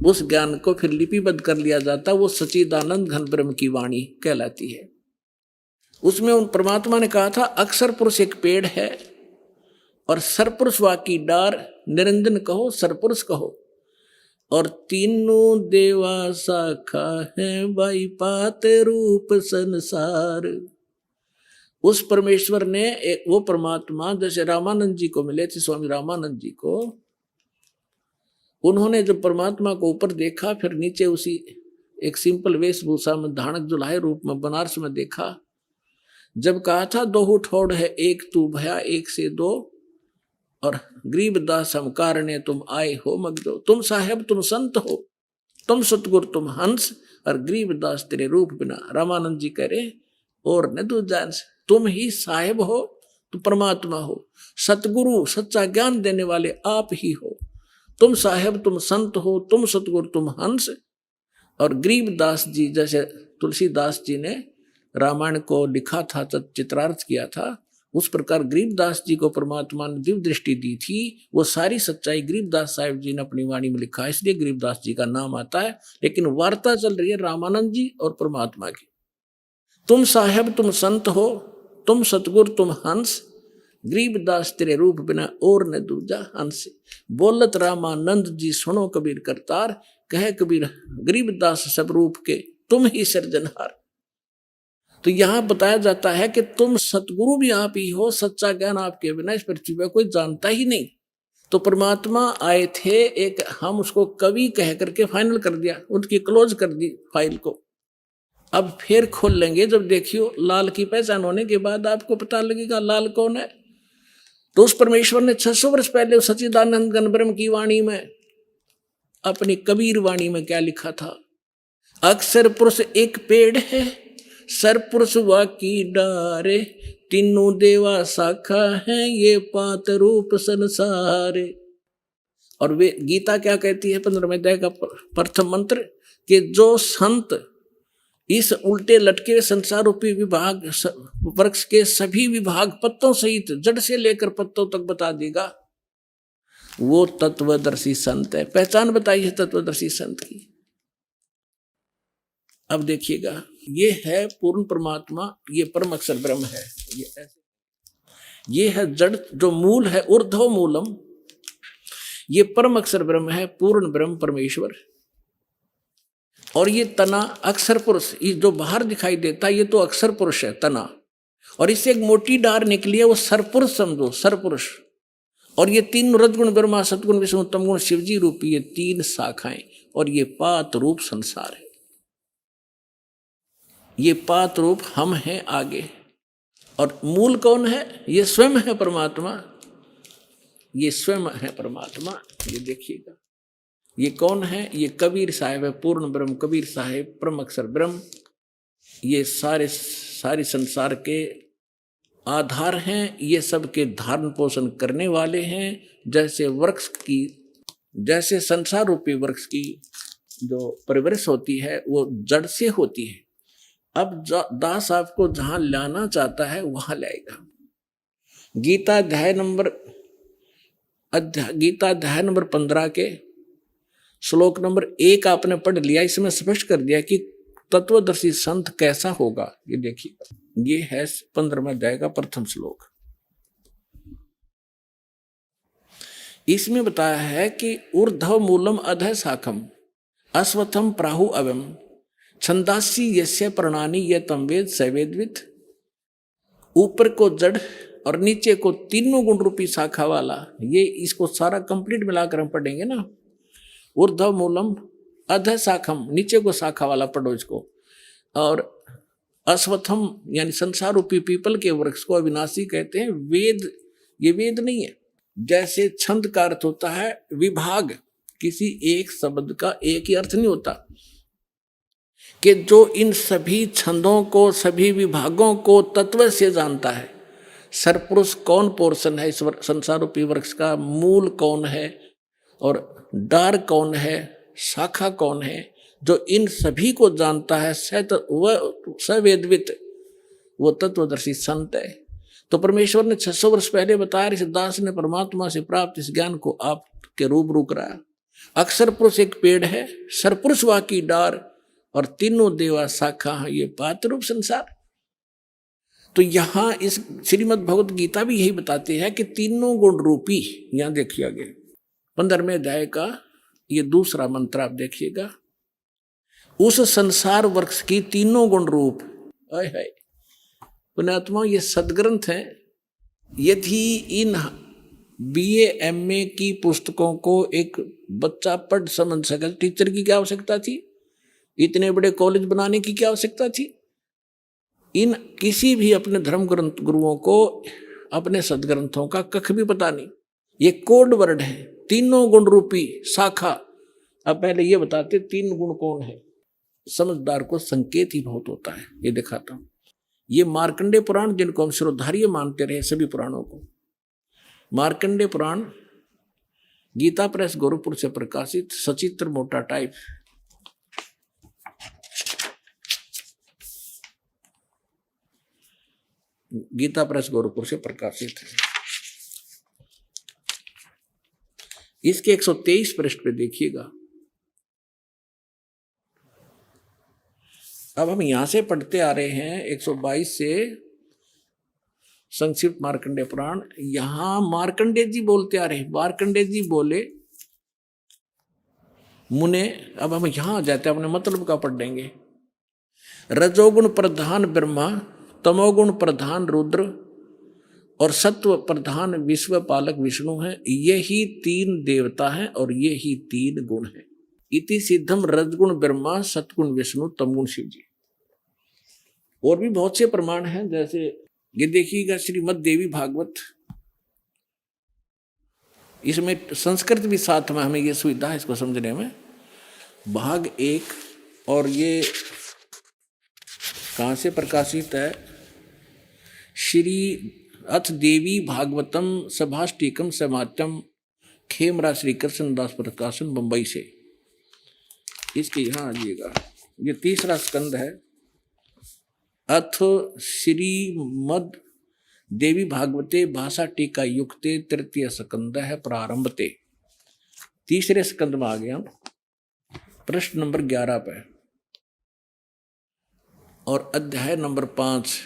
उस ज्ञान को फिर लिपिबद्ध कर लिया जाता, वो सच्चिदानंद घन ब्रह्म की वाणी कहलाती है। उसमें उन परमात्मा ने कहा था, अक्षर पुरुष एक पेड़ है और सरपुरुष वाकी डार, निरंजन कहो सरपुरुष कहो, और तीनों देवा शाखा है बाई पात रूप संसार। उस परमेश्वर ने वो परमात्मा जैसे रामानंद जी को मिले थे, स्वामी रामानंद जी को, उन्होंने जब परमात्मा को ऊपर देखा, फिर नीचे उसी एक सिंपल वेशभूषा में धानक जुलाहे रूप में बनारस में देखा। जब कहा था दोहु ठोड़ है एक तू भया एक से दो, और गरीबदास हम कारणे तुम आए हो मगदो, तुम साहेब तुम संत हो, तुम सतगुरु तुम हंस, और गरीबदास तेरे रूप बिना। रामानंद जी कह रहे और न तू जान, तुम ही साहेब हो, तुम परमात्मा हो, सतगुरु सच्चा ज्ञान देने वाले आप ही हो, तुम साहेब तुम संत हो, तुम सतगुरु तुम हंस। और गरीबदास जी, जैसे तुलसीदास जी ने रामायण को लिखा था, चित्रार्थ किया था, उस प्रकार गरीबदास जी को परमात्मा ने दिव्य दृष्टि दी थी। वो सारी सच्चाई गरीबदास साहिब जी ने अपनी वाणी में लिखा है, इसलिए गरीबदास जी का नाम आता है। लेकिन वार्ता चल रही है रामानंद जी और परमात्मा की। तुम साहेब तुम संत हो, तुम सतगुरु तुम हंस, गरीबदास तेरे रूप बिना और न दूजा हंस। बोलत रामानंद जी सुनो कबीर करतार, कहे कबीर गरीबदास सब रूप के तुम ही सृजनहार। तो यहां बताया जाता है कि तुम सतगुरु भी आप ही हो, सच्चा ज्ञान आपके बिना इस पृथ्वी पर कोई जानता ही नहीं। तो परमात्मा आए थे, एक हम उसको कवि कह करके फाइनल कर दिया, उनकी क्लोज कर दी फाइल को। अब फिर खोल लेंगे जब देखियो लाल की पहचान होने के बाद आपको पता लगेगा लाल कौन है। तो उस परमेश्वर ने 600 वर्ष पहले सच्चिदानंद घन ब्रह्म की वाणी में, अपनी कबीर वाणी में क्या लिखा था, अक्षर पुरुष एक पेड़ है, सरपुरुष वाकी डारे, तीनों देवा शाखा है ये पात रूप संसारे। और वे गीता क्या कहती है 15वें अध्याय का प्रथम मंत्र, कि जो संत इस उल्टे लटके संसार रूपी विभाग वृक्ष के सभी विभाग पत्तों सहित जड़ से लेकर पत्तों तक बता देगा, वो तत्वदर्शी संत है। पहचान बताई है तत्वदर्शी संत की। अब देखिएगा, ये है पूर्ण परमात्मा, ये परम अक्षर ब्रह्म है। ये है जड़, जो मूल है ऊर्ध्व मूलम, ये परम अक्षर ब्रह्म है, पूर्ण ब्रह्म परमेश्वर। और ये तना अक्षर पुरुष, ये जो बाहर दिखाई देता है ये तो अक्षर पुरुष है तना, और इससे एक मोटी डार निकली है, वो सरपुरुष समझो, सरपुरुष। और ये तीन रजगुण ब्रह्मा सतगुण विष्णु तमगुण शिवजी रूपी ये तीन शाखाएं, और ये पात रूप संसार है। ये पात रूप हम हैं आगे, और मूल कौन है? ये स्वयं है परमात्मा, ये स्वयं है परमात्मा। ये देखिएगा, ये कौन है? ये कबीर साहिब है, पूर्ण ब्रह्म कबीर साहिब, परम अक्षर ब्रह्म। ये सारे संसार के आधार हैं, ये सबके धारण पोषण करने वाले हैं। जैसे वृक्ष की, जैसे संसार रूपी वृक्ष की जो परिवृष होती है वो जड़ से होती है। अब दास आपको जहां लाना चाहता है वहां लाएगा। गीता अध्याय नंबर 15 के श्लोक नंबर 1 आपने पढ़ लिया। इसमें स्पष्ट कर दिया कि तत्वदर्शी संत कैसा होगा। ये देखिए, ये है 15वें अध्याय का प्रथम श्लोक। इसमें बताया है कि ऊर्ध्व मूलम अधः शाखम अश्वत्थम प्राहु अवम छंदासी यस्य प्रणानी ये तम वेद सवेदवित। ऊपर को जड़ और नीचे को तीनों गुण रूपी शाखा वाला, ये इसको सारा कंप्लीट मिलाकर हम पढ़ेंगे ना। ऊर्ध्व मूलम अधः शाखम, नीचे को शाखा वाला पढ़ो इसको। और अश्वत्थम यानी संसार रूपी पीपल के वृक्ष को अविनाशी कहते हैं। वेद, ये वेद नहीं है। जैसे छंद का अर्थ होता है विभाग, किसी एक शब्द का एक ही अर्थ नहीं होता, कि जो इन सभी छंदों को, सभी विभागों को तत्व से जानता है। सरपुरुष कौन पोर्शन है इस संसार रूपी वृक्ष का, मूल कौन है और डार कौन है, शाखा कौन है, जो इन सभी को जानता है, सवेदवित, वो तत्वदर्शी संत है। तो परमेश्वर ने 600 वर्ष पहले बताया, इस दास ने परमात्मा से प्राप्त इस ज्ञान को आपके रूबरू कराया। अक्षर पुरुष एक पेड़ है, सरपुरुष वा की डार, और तीनों देवा शाखा है, ये पात रूप संसार। तो यहां इस श्रीमद् भगवत गीता भी यही बताती है कि तीनों गुण रूपी, यहां देखिए आगे 15वें अध्याय का ये दूसरा मंत्र आप देखिएगा, उस संसार वृक्ष की तीनों गुण रूप। है पुण्यात्मा, ये सदग्रंथ है। यदि इन BA MA की पुस्तकों को एक बच्चा पढ़ समझ सके, टीचर की क्या आवश्यकता थी? इतने बड़े कॉलेज बनाने की क्या आवश्यकता थी? इन किसी भी अपने धर्म ग्रंथ गुरुओं को अपने सदग्रंथों का कख भी पता नहीं। ये कोड वर्ड है, तीनों गुण रूपी शाखा। अब पहले ये बताते तीन गुण कौन है। समझदार को संकेत ही बहुत होता है। ये दिखाता हूं, ये मार्कंडेय पुराण, जिनको हम श्रोधार्य मानते रहे सभी पुराणों को, मार्कंडेय पुराण गीता प्रेस गोरखपुर से प्रकाशित, सचित्र मोटा टाइप। गीता प्रेस गोरखपुर से प्रकाशित है। इसके 123 पृष्ठ पे देखिएगा। अब हम यहां से पढ़ते आ रहे हैं 122 से संक्षिप्त मार्कंडेय पुराण। यहां मार्कंडेय जी बोलते आ रहे हैं। मार्कंडेय जी बोले मुने, अब हम यहां आ जाते हैं, अपने मतलब का पढ़ देंगे। रजोगुण प्रधान ब्रह्मा, तमोगुण प्रधान रुद्र और सत्व प्रधान विश्व पालक विष्णु है। यही तीन देवता हैं और ये ही तीन गुण हैं। इति सिद्धम रजगुण ब्रह्मा, सतगुण विष्णु, तमगुण शिव जी। और भी बहुत से प्रमाण हैं, जैसे ये देखिएगा श्रीमद् देवी भागवत, इसमें संस्कृत भी साथ में, हमें ये सुविधा है इसको समझने में। भाग 1, और ये कहाँ से प्रकाशित है? श्री अथ देवी भागवतम सभाष्टिकम समात्यम, खेमरा श्री कृष्णदास प्रकाशन, बंबई से। इसके यहाँ आइएगा, ये तीसरा स्कंद है। अथ श्रीमद् देवी भागवते भाषा टीका युक्ते तृतीय स्कंद है प्रारंभते। तीसरे स्कंद में आ गया, प्रश्न नंबर 11 पे और अध्याय नंबर 5।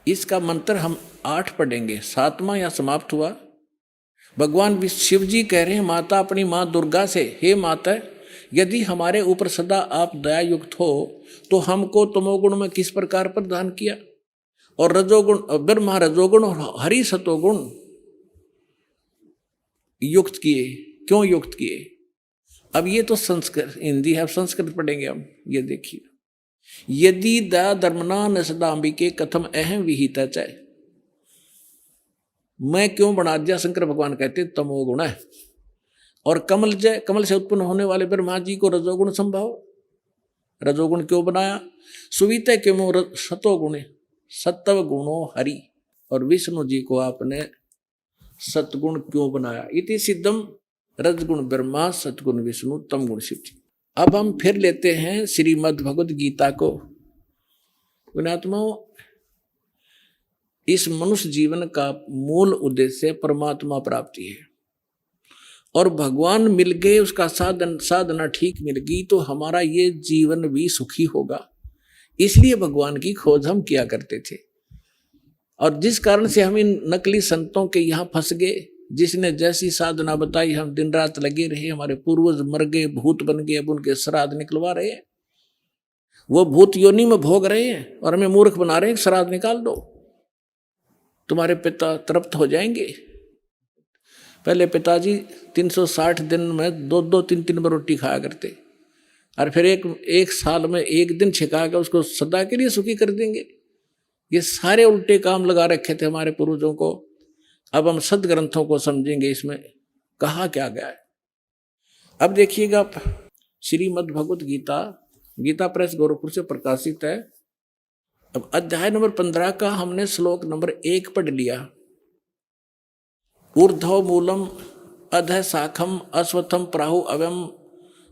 इसका मंत्र हम 8 पढ़ेंगे, 7वां या समाप्त हुआ। भगवान शिव जी कह रहे हैं माता अपनी माँ दुर्गा से, हे माता, यदि हमारे ऊपर सदा आप दया युक्त हो तो हमको तमोगुण में किस प्रकार प्रदान किया, और रजोगुण ब्रह्मा रजोगुण और हरि सतोगुण युक्त किए, क्यों युक्त किए। अब ये तो संस्कृत हिंदी है, अब संस्कृत पढ़ेंगे हम। ये देखिए, यदि दया धर्मना न सदाम्बिके कथम अहम विहिता चाहे, मैं क्यों बना दिया, शंकर भगवान कहते तमोगुण है। और कमल जय, कमल से उत्पन्न होने वाले ब्रह्मा जी को रजोगुण संभाव, रजोगुण क्यों बनाया। सुवित क्यों सतोगुण, सत्व गुणों हरि, और विष्णु जी को आपने सतगुण क्यों बनाया। इति सिद्धम रजगुण ब्रह्मा सतगुण विष्णु तम गुण शिव जी। अब हम फिर लेते हैं श्रीमद् भगवद गीता को। पुण्यात्माओं, इस मनुष्य जीवन का मूल उद्देश्य परमात्मा प्राप्ति है, और भगवान मिल गए, उसका साधना ठीक मिल गई तो हमारा ये जीवन भी सुखी होगा। इसलिए भगवान की खोज हम किया करते थे, और जिस कारण से हम इन नकली संतों के यहाँ फंस गए, जिसने जैसी साधना बताई हम दिन रात लगे रहे, हमारे पूर्वज मर गए, भूत बन गए, अब उनके श्राद्ध निकलवा रहे हैं, वो भूत योनि में भोग रहे हैं और हमें मूर्ख बना रहे हैं, श्राद्ध निकाल दो, तुम्हारे पिता तृप्त हो जाएंगे। पहले पिताजी 360 दिन में 2-2, 3-3 बार रोटी खाया करते, और फिर एक साल में एक दिन छिका के उसको सदा के लिए सुखी कर देंगे। ये सारे उल्टे काम लगा रखे थे हमारे पूर्वजों को। अब हम सदग्रंथों को समझेंगे, इसमें कहा क्या गया है। अब देखिएगा, श्रीमद् भगवद गीता, गीता प्रेस गोरखपुर से प्रकाशित है। अब अध्याय नंबर 15 का हमने श्लोक नंबर 1 पढ़ लिया। ऊर्ध्व मूलम अधः शाखम अश्वत्थम प्राहु अव्यम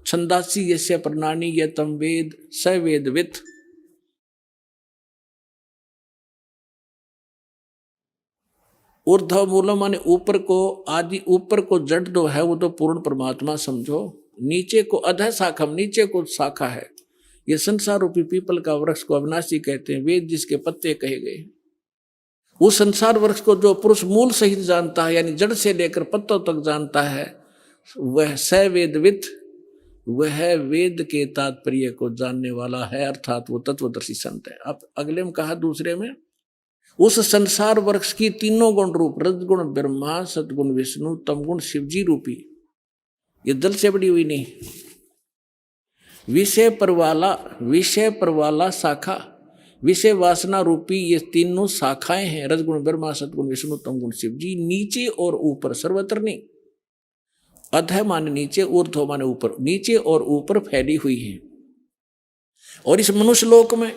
छंदासी यस्य प्रणानी ये तम वेद स वेदवित्। ऊर्ध्व मूलम माने ऊपर को, आदि ऊपर को जड़ दो है वो तो पूर्ण परमात्मा समझो। नीचे को अधः शाखम, नीचे को शाखा है, ये संसार रूपी पीपल का वृक्ष को अविनाशी कहते हैं, वेद जिसके पत्ते कहे गए। उस संसार वृक्ष को जो पुरुष मूल सहित जानता है, यानी जड़ से लेकर पत्तों तक जानता है, वह स वेदवित्, वह वेद के तात्पर्य को जानने वाला है, अर्थात वो तत्वदर्शी संत है। अब अगले में कहा दूसरे में, उस संसार वृक्ष की तीनों गुण रूप रजगुण ब्रह्मा सतगुण विष्णु तमगुण शिवजी रूपी, ये दल से बड़ी हुई नहीं, विषय पर वाला शाखा, विषय वासना रूपी ये तीनों शाखाएं हैं, रजगुण ब्रह्मा सतगुण विष्णु तमगुण शिवजी, नीचे और ऊपर, सर्वत्र नहीं। अधः माने नीचे, ऊर्ध्व माने ऊपर, नीचे और ऊपर फैली हुई है। और इस मनुष्य लोक में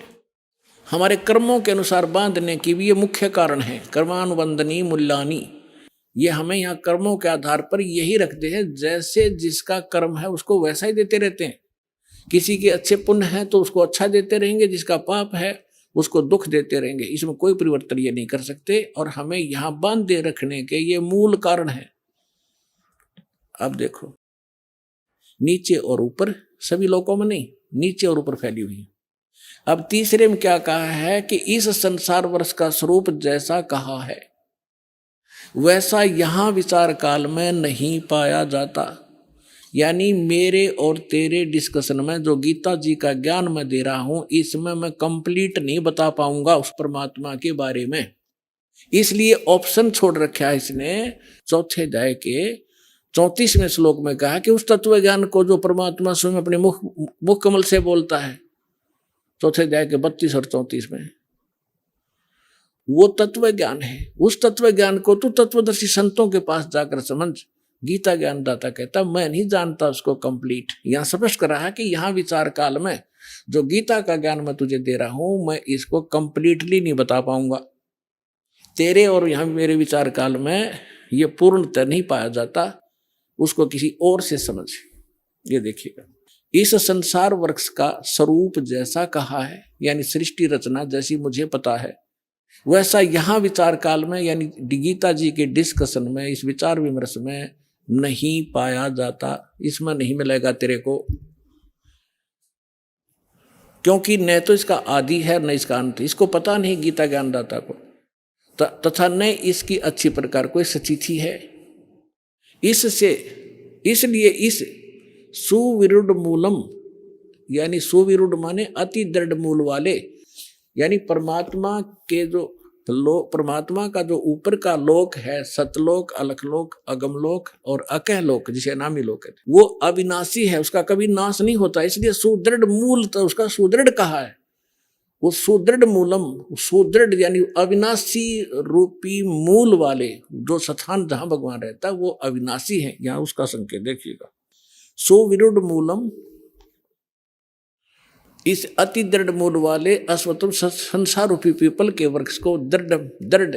हमारे कर्मों के अनुसार बांधने की भी ये मुख्य कारण है। कर्मानुबंधनी मूल्यानी, ये हमें यहाँ कर्मों के आधार पर यही रखते हैं, जैसे जिसका कर्म है उसको वैसा ही देते रहते हैं। किसी के अच्छे पुण्य है तो उसको अच्छा देते रहेंगे, जिसका पाप है उसको दुख देते रहेंगे। इसमें कोई परिवर्तन ये नहीं कर सकते, और हमें यहाँ बांधे रखने के ये मूल कारण है। अब देखो, नीचे और ऊपर, सभी लोगों में नहीं, नीचे और ऊपर फैली हुई है। अब तीसरे में क्या कहा है कि इस संसार वर्ष का स्वरूप जैसा कहा है वैसा यहां विचार काल में नहीं पाया जाता। यानी मेरे और तेरे डिस्कशन में जो गीता जी का ज्ञान मैं दे रहा हूं, इसमें मैं कंप्लीट नहीं बता पाऊंगा उस परमात्मा के बारे में। इसलिए ऑप्शन छोड़ रखा है इसने। चौथे अध्याय के 34वें श्लोक में कहा कि उस तत्व ज्ञान को जो परमात्मा स्वयं अपने मुख कमल से बोलता है, चौथे अध्याय के 32 और 34 में, वो तत्व ज्ञान है। उस तत्व ज्ञान को तू तत्वदर्शी संतों के पास जाकर समझ। गीता ज्ञानदाता कहता मैं नहीं जानता उसको कंप्लीट। यहां स्पष्ट कर रहा है कि यहां विचार काल में जो गीता का ज्ञान मैं तुझे दे रहा हूं, मैं इसको कंप्लीटली नहीं बता पाऊंगा। तेरे और यहां मेरे विचार काल में ये पूर्णतः नहीं पाया जाता, उसको किसी और से समझ। ये देखिएगा, इस संसार वृक्ष का स्वरूप जैसा कहा है यानी सृष्टि रचना जैसी मुझे पता है, वैसा यहाँ विचार काल में यानी गीता जी के डिस्कशन में, इस विचार विमर्श में नहीं पाया जाता। इसमें नहीं मिलेगा तेरे को, क्योंकि न तो इसका आदि है न इसका अंत। इसको पता नहीं गीता ज्ञानदाता को, तथा न इसकी अच्छी प्रकार कोई सचिथि है। इसलिए इस सुविरुद्ध मूलम, यानी सुविरुद्ध माने अति दृढ़ मूल वाले, यानी परमात्मा के जो परमात्मा का जो ऊपर का लोक है, सतलोक, अलखलोक, अगमलोक और अकहलोक, जिसे नामी लोक है, वो अविनाशी है, उसका कभी नाश नहीं होता। इसलिए सुदृढ़ मूल तो उसका सुदृढ़ कहा है। वो सुदृढ़ मूलम, सुदृढ़ यानी अविनाशी रूपी मूल वाले जो स्थान जहां भगवान रहता है वो अविनाशी है। यहां उसका संकेत देखिएगा, सुविरुद्ध मूलम, इस अति दृढ़ मूल वाले अश्वत्थ संसार रूपी पीपल के वृक्ष को दृढ़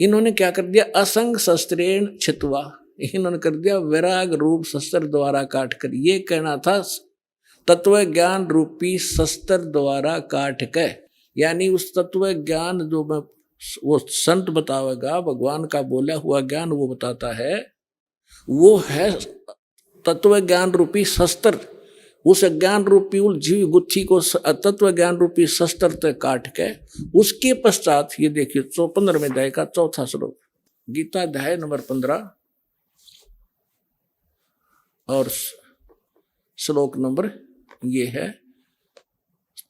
इन्होंने क्या कर दिया, असंग शस्त्रेण छित्वा, इन्होंने कर दिया वैराग रूप शस्त्र द्वारा काट कर। ये कहना था तत्व ज्ञान रूपी शस्त्र द्वारा काट के, यानी उस तत्व ज्ञान जो मैं वो संत बतावेगा, भगवान का बोला हुआ ज्ञान वो बताता है, वो है तत्व ज्ञान रूपी शस्त्र। उस ज्ञान रूपी उलझी गुत्थी को तत्व ज्ञान रूपी शस्त्र तक काट के उसके पश्चात ये देखिए 15वें अध्याय का 4था श्लोक, गीता अध्याय नंबर 15 और श्लोक नंबर ये है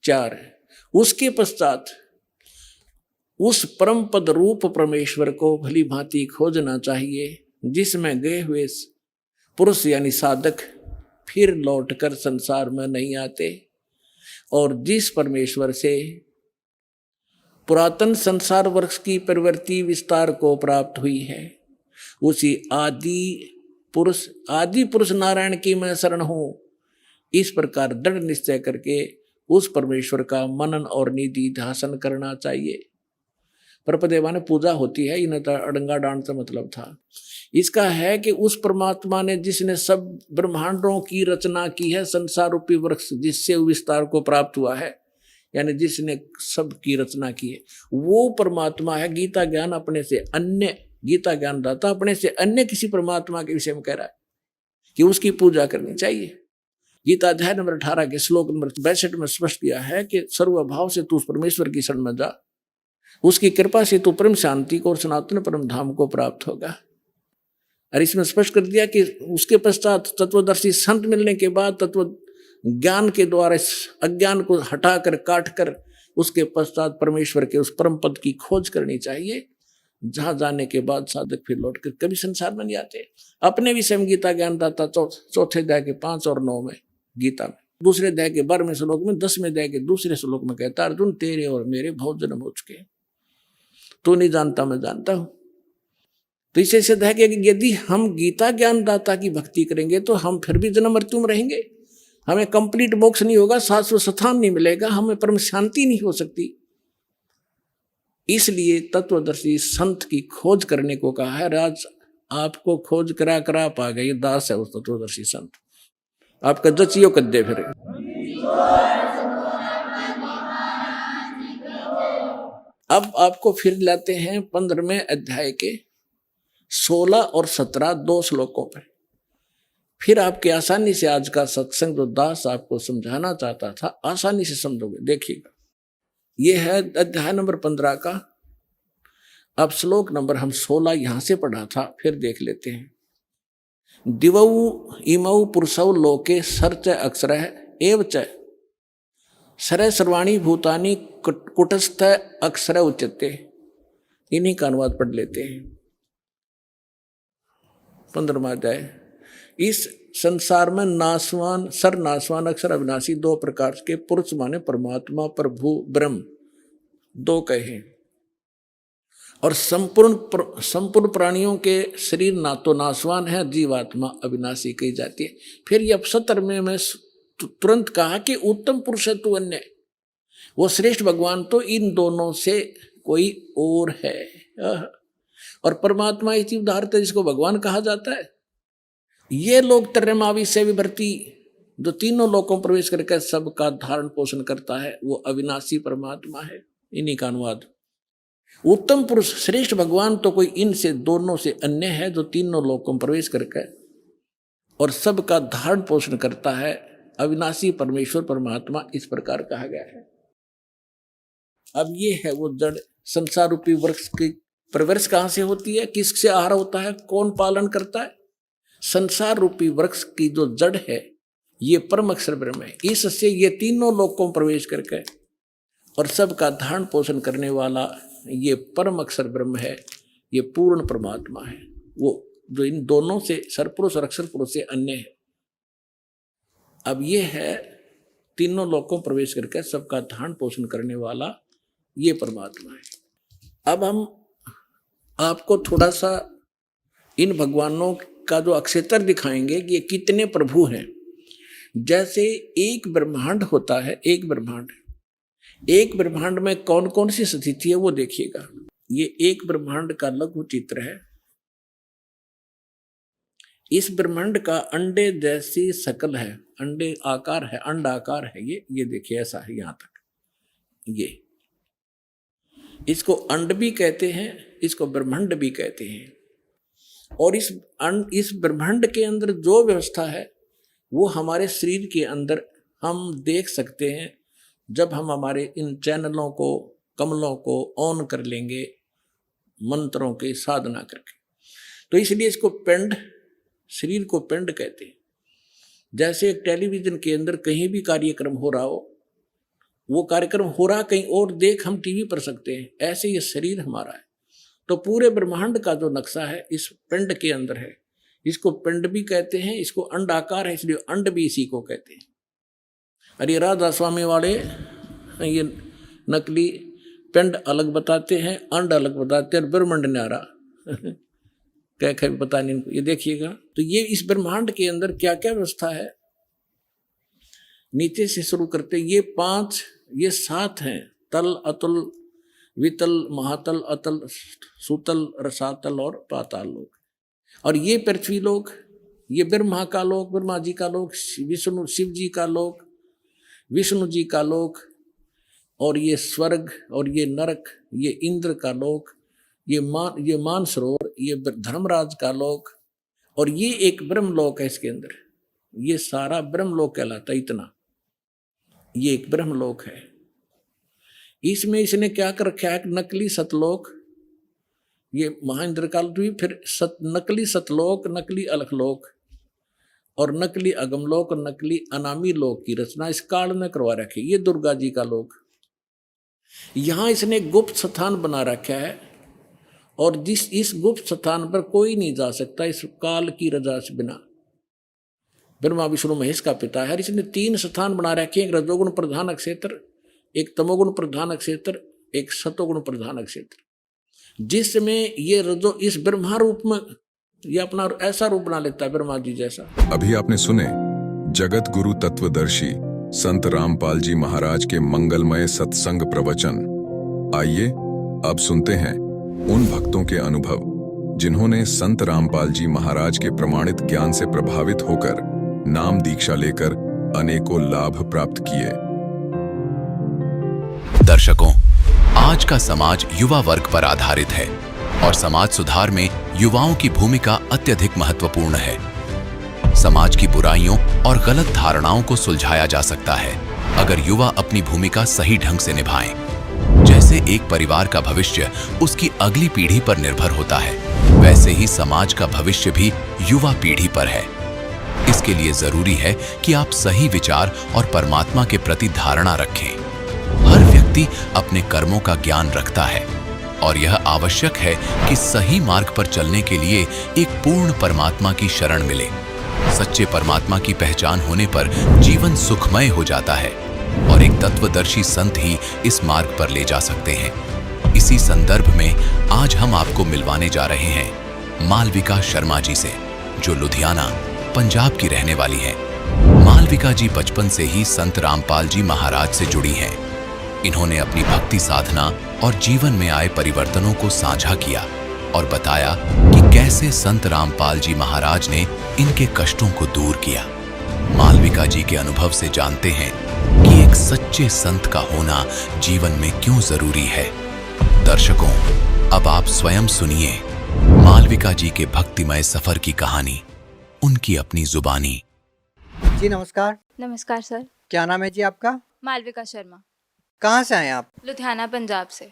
4 है। उसके पश्चात उस परम पद रूप परमेश्वर को भली भांति खोजना चाहिए, जिसमें गए हुए पुरुष यानी साधक फिर लौटकर संसार में नहीं आते, और जिस परमेश्वर से पुरातन संसार वृक्ष की प्रवृत्ति विस्तार को प्राप्त हुई है, उसी आदि पुरुष नारायण की मैं शरण हूं। इस प्रकार दृढ़ निश्चय करके उस परमेश्वर का मनन और निधि ध्यान करना चाहिए। परपदेवा ने पूजा होती है, इन्हें तो अड़ंगा डांड से मतलब था। इसका है कि उस परमात्मा ने जिसने सब ब्रह्मांडों की रचना की है, संसार रूपी वृक्ष जिससे विस्तार को प्राप्त हुआ है, यानी जिसने सब की रचना की है, वो परमात्मा है। गीता ज्ञान अपने से अन्य, गीता ज्ञान दाता अपने से अन्य किसी परमात्मा के विषय में कह रहा है कि उसकी पूजा करनी चाहिए। गीता अध्याय नंबर 18 के श्लोक नंबर 62 में स्पष्ट किया है कि सर्वभाव से तू उस परमेश्वर की शरण में जा, उसकी कृपा से तू परम शांति को और सनातन परम धाम को प्राप्त होगा। और इसमें स्पष्ट कर दिया कि उसके पश्चात तत्वदर्शी संत मिलने के बाद तत्व ज्ञान के द्वारा इस अज्ञान को हटाकर काट कर उसके पश्चात परमेश्वर के उस परम पद की खोज करनी चाहिए, जहां जाने के बाद साधक फिर लौट कर कभी संसार में नहीं आते। अपने विषय में गीता ज्ञान दाता चौथे अध्याय के 5 और 9 में गीता में, दूसरे अध्याय के 12वें श्लोक में, 10वें अध्याय के दूसरे श्लोक में कहता, अर्जुन तेरे और मेरे बहुत जन्म हो चुके, तू नहीं जानता मैं जानता हूं। तो इसे सिद्ध है कि यदि हम गीता ज्ञान दाता की भक्ति करेंगे तो हम फिर भी जन्म मृत्यु में रहेंगे, हमें कंप्लीट मोक्ष नहीं होगा, शाश्वत स्थान नहीं मिलेगा, हमें परम शांति नहीं हो सकती। इसलिए तत्वदर्शी संत की खोज करने को कहा है। राज आपको खोज करा करा पा गए, दास है उस तत्वदर्शी संत, आपका जचियो कद्दे फिर। अब आपको फिर लाते हैं 15वें अध्याय के 16 और 17 2 श्लोकों पर। फिर आपके आसानी से आज का सत्संग जो दास आपको समझाना चाहता था आसानी से समझोगे। देखिएगा, यह है अध्याय नंबर 15 का। अब श्लोक नंबर हम 16 यहां से पढ़ा था, फिर देख लेते हैं। दिवौ इमौ पुरुषौ लोके सर्च अक्षर एव च सर सर्वाणी भूतानि कुटस्थ अक्षर उच्यते। इन्हीं का अनुवाद पढ़ लेते हैं। 15वां अध्याय। इस संसार में नासवान नासवान अक्षर अविनाशी 2 प्रकार के पुरुष माने परमात्मा, प्रभु, ब्रह्म 2 कहे, और संपूर्ण प्राणियों के शरीर ना तो नासवान है, जीवात्मा अविनाशी कही जाती है। फिर ये 70 में मैं तुरंत कहा कि उत्तम पुरुष है तू अन्य, वो श्रेष्ठ भगवान तो इन दोनों से कोई और है। और परमात्मा इसी उदाहरत जिसको भगवान कहा जाता है। ये लोग तर्यमावी से विभर्ती जो तीनों लोकों में प्रवेश करके सबका धारण पोषण करता है, वो अविनाशी परमात्मा है। इन्हीं का अनुवाद। उत्तम पुरुष श्रेष्ठ भगवान तो कोई इनसे दोनों से अन्य है, जो तीनों लोकों में प्रवेश करके और सबका धारण पोषण करता है, अविनाशी परमेश्वर परमात्मा इस प्रकार कहा गया है। अब ये है वो जड़ संसार रूपी वृक्ष की परवरिश कहाँ से होती है, किससे आहार होता है, कौन पालन करता है? संसार रूपी वृक्ष की जो जड़ है ये परम अक्षर ब्रह्म है। इससे ये तीनों लोकों में प्रवेश करके और सबका धारण पोषण करने वाला ये परम अक्षर ब्रह्म है, ये पूर्ण परमात्मा है, वो जो इन दोनों से सरपुरुष और अक्षर पुरुष से अन्य है। अब ये है तीनों लोकों में प्रवेश करके सबका धारण पोषण करने वाला ये परमात्मा है। अब हम आपको थोड़ा सा इन भगवानों का जो अक्षेत्र दिखाएंगे कि ये कितने प्रभु हैं। जैसे एक ब्रह्मांड होता है, एक ब्रह्मांड में कौन कौन सी स्थिति है वो देखिएगा। ये एक ब्रह्मांड का लघु चित्र है। इस ब्रह्मांड का अंडे जैसी शकल है, अंडे आकार है, अंड आकार है। ये देखिए ऐसा है यहां तक। ये इसको अंड भी कहते हैं, इसको ब्रह्मांड भी कहते हैं। और इस ब्रह्मांड के अंदर जो व्यवस्था है वो हमारे शरीर के अंदर हम देख सकते हैं जब हम हमारे इन चैनलों को, कमलों को ऑन कर लेंगे मंत्रों की साधना करके। तो इसलिए इसको पिंड, शरीर को पिंड कहते हैं। जैसे एक टेलीविजन के अंदर कहीं भी कार्यक्रम हो रहा हो, वो कार्यक्रम हो रहा कहीं और देख हम टीवी पर सकते हैं, ऐसे ये शरीर हमारा है। तो पूरे ब्रह्मांड का जो नक्शा है इस पिंड के अंदर है। इसको पिंड भी कहते हैं, इसको अंड आकार है इसलिए अंड भी इसी को कहते हैं। अरे राधा स्वामी वाले ये नकली पिंड अलग बताते हैं, अंड अलग बताते हैं, और ब्रह्मांड न्यारा क्या पता नहीं इनको। ये देखिएगा तो ये इस ब्रह्मांड के अंदर क्या क्या व्यवस्था है। नीचे से शुरू करते, ये 5 ये 7 हैं, तल, अतुल, वितल, महातल, अतल, सुतल, रसातल और पाताल लोक। और ये पृथ्वी लोक, ये ब्रह्मा का लोक, ब्रह्मा जी का लोक, विष्णु शिव जी का लोक, विष्णु जी का लोक, और ये स्वर्ग, और ये नरक, ये इंद्र का लोक, ये मानसरोवर, ये धर्मराज का लोक, और ये एक ब्रह्मलोक है इसके अंदर। ये सारा ब्रह्मलोक कहलाता है। इतना ये एक ब्रह्मलोक है। इसमें इसने क्या कर रखा है, नकली सतलोक, ये महेंद्र काल द्वीप, फिर नकली सतलोक, नकली अलखलोक और नकली अगमलोक और नकली अनामी लोक की रचना इस काल में करवा रखी। ये दुर्गा जी का लोक। यहां इसने गुप्त स्थान बना रखा है और इस गुप्त स्थान पर कोई नहीं जा सकता इस काल की रजा से बिना। ब्रह्मा विष्णु महेश का पिता है। इसने 3 स्थान बना रखे हैं, एक रजोगुण प्रधान अक्षेत्र, एक तमोगुण प्रधान अक्षेत्र, एक सतोगुण प्रधान अक्षेत्र, जिसमें ये रजो इस ब्रह्मा रूप में ये अपना ऐसा रूप बना लेता है ब्रह्मा जी जैसा। अभी आपने सुने जगत गुरु तत्वदर्शी संत रामपाल जी महाराज के मंगलमय सत्संग प्रवचन। आइए अब सुनते हैं उन भक्तों के अनुभव जिन्होंने संत रामपाल जी महाराज के प्रमाणित ज्ञान से प्रभावित होकर नाम दीक्षा लेकर अनेकों लाभ प्राप्त किए। दर्शकों, आज का समाज युवा वर्ग पर आधारित है और समाज सुधार में युवाओं की भूमिका अत्यधिक महत्वपूर्ण है। समाज की बुराइयों और गलत धारणाओं को सुलझाया जा सकता है अगर युवा अपनी भूमिका सही ढंग से निभाएं। जैसे एक परिवार का भविष्य उसकी अगली पीढ़ी पर निर्भर होता है, वैसे ही समाज का भविष्य भी युवा पीढ़ी पर है। इसके लिए जरूरी है कि आप सही विचार और परमात्मा के प्रति धारणा रखें। हर व्यक्ति अपने कर्मों का ज्ञान रखता है और यह आवश्यक है कि सही मार्ग पर चलने के लिए एक पूर्ण परमात्मा की शरण मिले। सच्चे परमात्मा की पहचान होने पर जीवन सुखमय हो जाता है और एक तत्वदर्शी संत ही इस मार्ग पर ले जा सकते हैं। इसी संदर्भ में आज हम आपको मिलवाने जा रहे हैं मालविका शर्मा जी से, जो लुधियाना, पंजाब की रहने वाली हैं। मालविका जी बचपन से ही संत रामपाल जी महाराज से जुड़ी हैं। इन्होंने अपनी भक्ति साधना और जीवन में आए परिवर्तनों को साझा किया और बताया कि कैसे संत रामपाल जी महाराज ने इनके कष्टों को दूर किया। मालविका जी के अनुभव से जानते हैं कि एक सच्चे संत का होना जीवन में क्यों जरूरी है। दर्शकों, अब आप स्वयं सुनिए मालविका जी के भक्तिमय सफर की कहानी, उनकी अपनी जुबानी। जी नमस्कार। नमस्कार सर। क्या नाम है जी आपका? मालविका शर्मा। कहाँ से आए आप? लुधियाना, पंजाब से।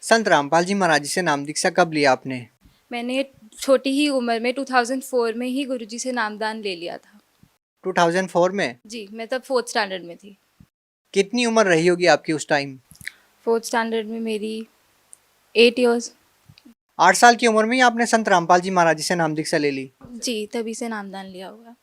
संत रामपाल जी महाराज जी से नाम दीक्षा कब लिया आपने? मैंने छोटी ही उम्र में 2004 में ही गुरुजी से नामदान ले लिया था। 2004 में? जी, मैं तब 4th स्टैंडर्ड में थी। कितनी उम्र रही होगी आपकी उस टाइम? 4th स्टैंडर्ड में मेरी 8 इयर्स। 8 साल की उम्र में ही आपने संत रामपाल जी महाराज जी से नाम दीक्षा ले ली? जी, तभी से नामदान लिया हुआ।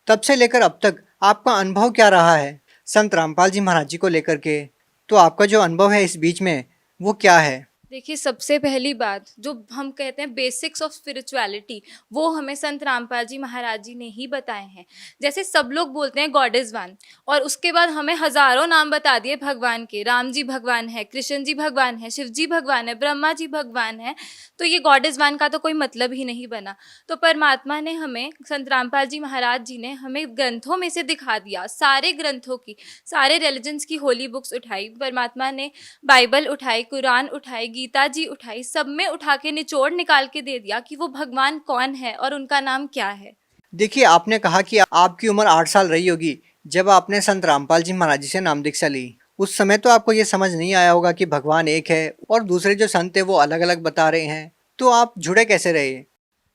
तब से लेकर अब तक आपका अनुभव क्या रहा है संत रामपाल जी महाराज जी को लेकर के? तो आपका जो अनुभव है इस बीच में वो क्या है? देखिए, सबसे पहली बात जो हम कहते हैं बेसिक्स ऑफ स्पिरिचुअलिटी, वो हमें संत रामपाल जी महाराज जी ने ही बताए हैं। जैसे सब लोग बोलते हैं गॉड इज़ वन, और उसके बाद हमें हज़ारों नाम बता दिए भगवान के। राम जी भगवान है, कृष्ण जी भगवान है, शिव जी भगवान है, ब्रह्मा जी भगवान है। तो ये गॉड इज़ वन का तो कोई मतलब ही नहीं बना। तो परमात्मा ने हमें, संत रामपाल जी महाराज जी ने हमें ग्रंथों में से दिखा दिया, सारे ग्रंथों की, सारे रिलीजन्स की होली बुक्स उठाई परमात्मा ने, बाइबल उठाई, कुरान उठाई, गीता जी उठाई, सब में उठा के निचोड़ निकाल के दे दिया कि वो भगवान कौन है और उनका नाम क्या है। देखिए, आपने कहा कि आपकी उम्र 8 साल रही होगी जब आपने संत रामपाल जी महाराज जी से नाम दीक्षा ली। उस समय तो आपको ये समझ नहीं आया होगा कि भगवान एक है और दूसरे जो संत है वो अलग अलग बता रहे हैं, तो आप जुड़े कैसे रहे?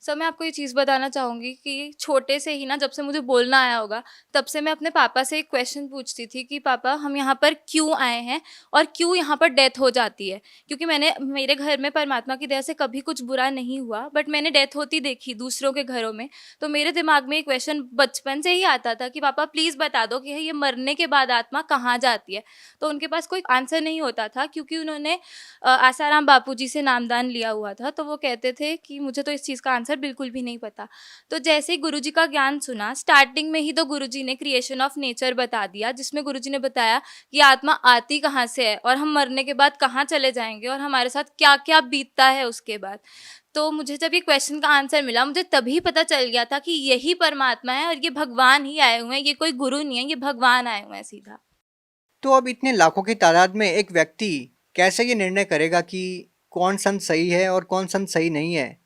सर, मैं आपको ये चीज़ बताना चाहूँगी कि छोटे से ही ना, जब से मुझे बोलना आया होगा तब से मैं अपने पापा से एक क्वेश्चन पूछती थी कि पापा, हम यहाँ पर क्यों आए हैं और क्यों यहाँ पर डेथ हो जाती है। क्योंकि मेरे घर में परमात्मा की दया से कभी कुछ बुरा नहीं हुआ, बट मैंने डेथ होती देखी दूसरों के घरों में। तो मेरे दिमाग में एक क्वेश्चन बचपन से ही आता था कि पापा प्लीज़ बता दो कि ये मरने के बाद आत्मा कहाँ जाती है। तो उनके पास कोई आंसर नहीं होता था, क्योंकि उन्होंने आसाराम बापू जी से नामदान लिया हुआ था। तो वो कहते थे कि मुझे तो इस चीज़ का आंसर बिल्कुल भी नहीं पता। तो जैसे ही गुरुजी का ज्ञान सुना, स्टार्टिंग में ही तो गुरुजी ने क्रिएशन ऑफ नेचर बता दिया, जिसमें गुरुजी ने बताया कि आत्मा आती कहाँ से है और हम मरने के बाद कहाँ चले जाएंगे और हमारे साथ क्या क्या बीतता है उसके बाद। तो मुझे जब ये क्वेश्चन का आंसर मिला, मुझे तभी पता चल गया था कि यही परमात्मा है और ये भगवान ही आए हुए हैं, ये कोई गुरु नहीं है, ये भगवान आए हुए हैं सीधा। तो अब इतने लाखों की तादाद में एक व्यक्ति कैसे ये निर्णय करेगा कि कौन संत सही है और कौन संत सही नहीं है?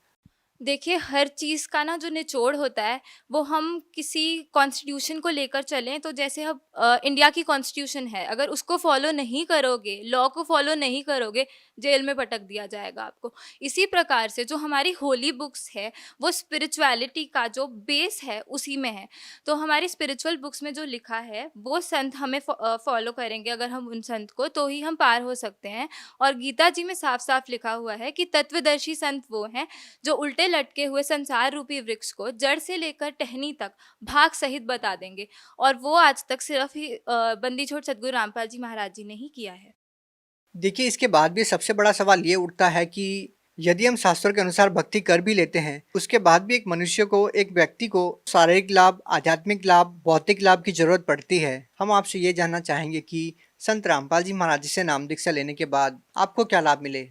देखिए, हर चीज़ का ना जो निचोड़ होता है, वो हम किसी कॉन्स्टिट्यूशन को लेकर चलें तो जैसे अब इंडिया की कॉन्स्टिट्यूशन है, अगर उसको फॉलो नहीं करोगे, लॉ को फॉलो नहीं करोगे, जेल में पटक दिया जाएगा आपको। इसी प्रकार से जो हमारी होली बुक्स है, वो स्पिरिचुअलिटी का जो बेस है उसी में है। तो हमारी स्पिरिचुअल बुक्स में जो लिखा है वो संत हमें फॉलो करेंगे, अगर हम उन संत को, तो ही हम पार हो सकते हैं। और गीता जी में साफ साफ लिखा हुआ है कि तत्वदर्शी संत वो हैं जो उल्टे लटके हुए संसार रूपी वृक्ष को जड़ से लेकर टहनी तक भाग सहित बता देंगे। और वो आज तक सिर्फ ही बंदी छोड़ सदगुरु रामपाल जी महाराज जी ने ही किया है। देखिए, इसके बाद भी सबसे बड़ा सवाल ये उठता है कि यदि हम शास्त्रों के अनुसार भक्ति कर भी लेते हैं, उसके बाद भी एक मनुष्य को, एक व्यक्ति को शारीरिक लाभ, आध्यात्मिक लाभ, भौतिक लाभ की जरूरत पड़ती है। हम आपसे ये जानना चाहेंगे कि संत रामपाल जी महाराज जी से नाम दीक्षा लेने के बाद आपको क्या लाभ मिले?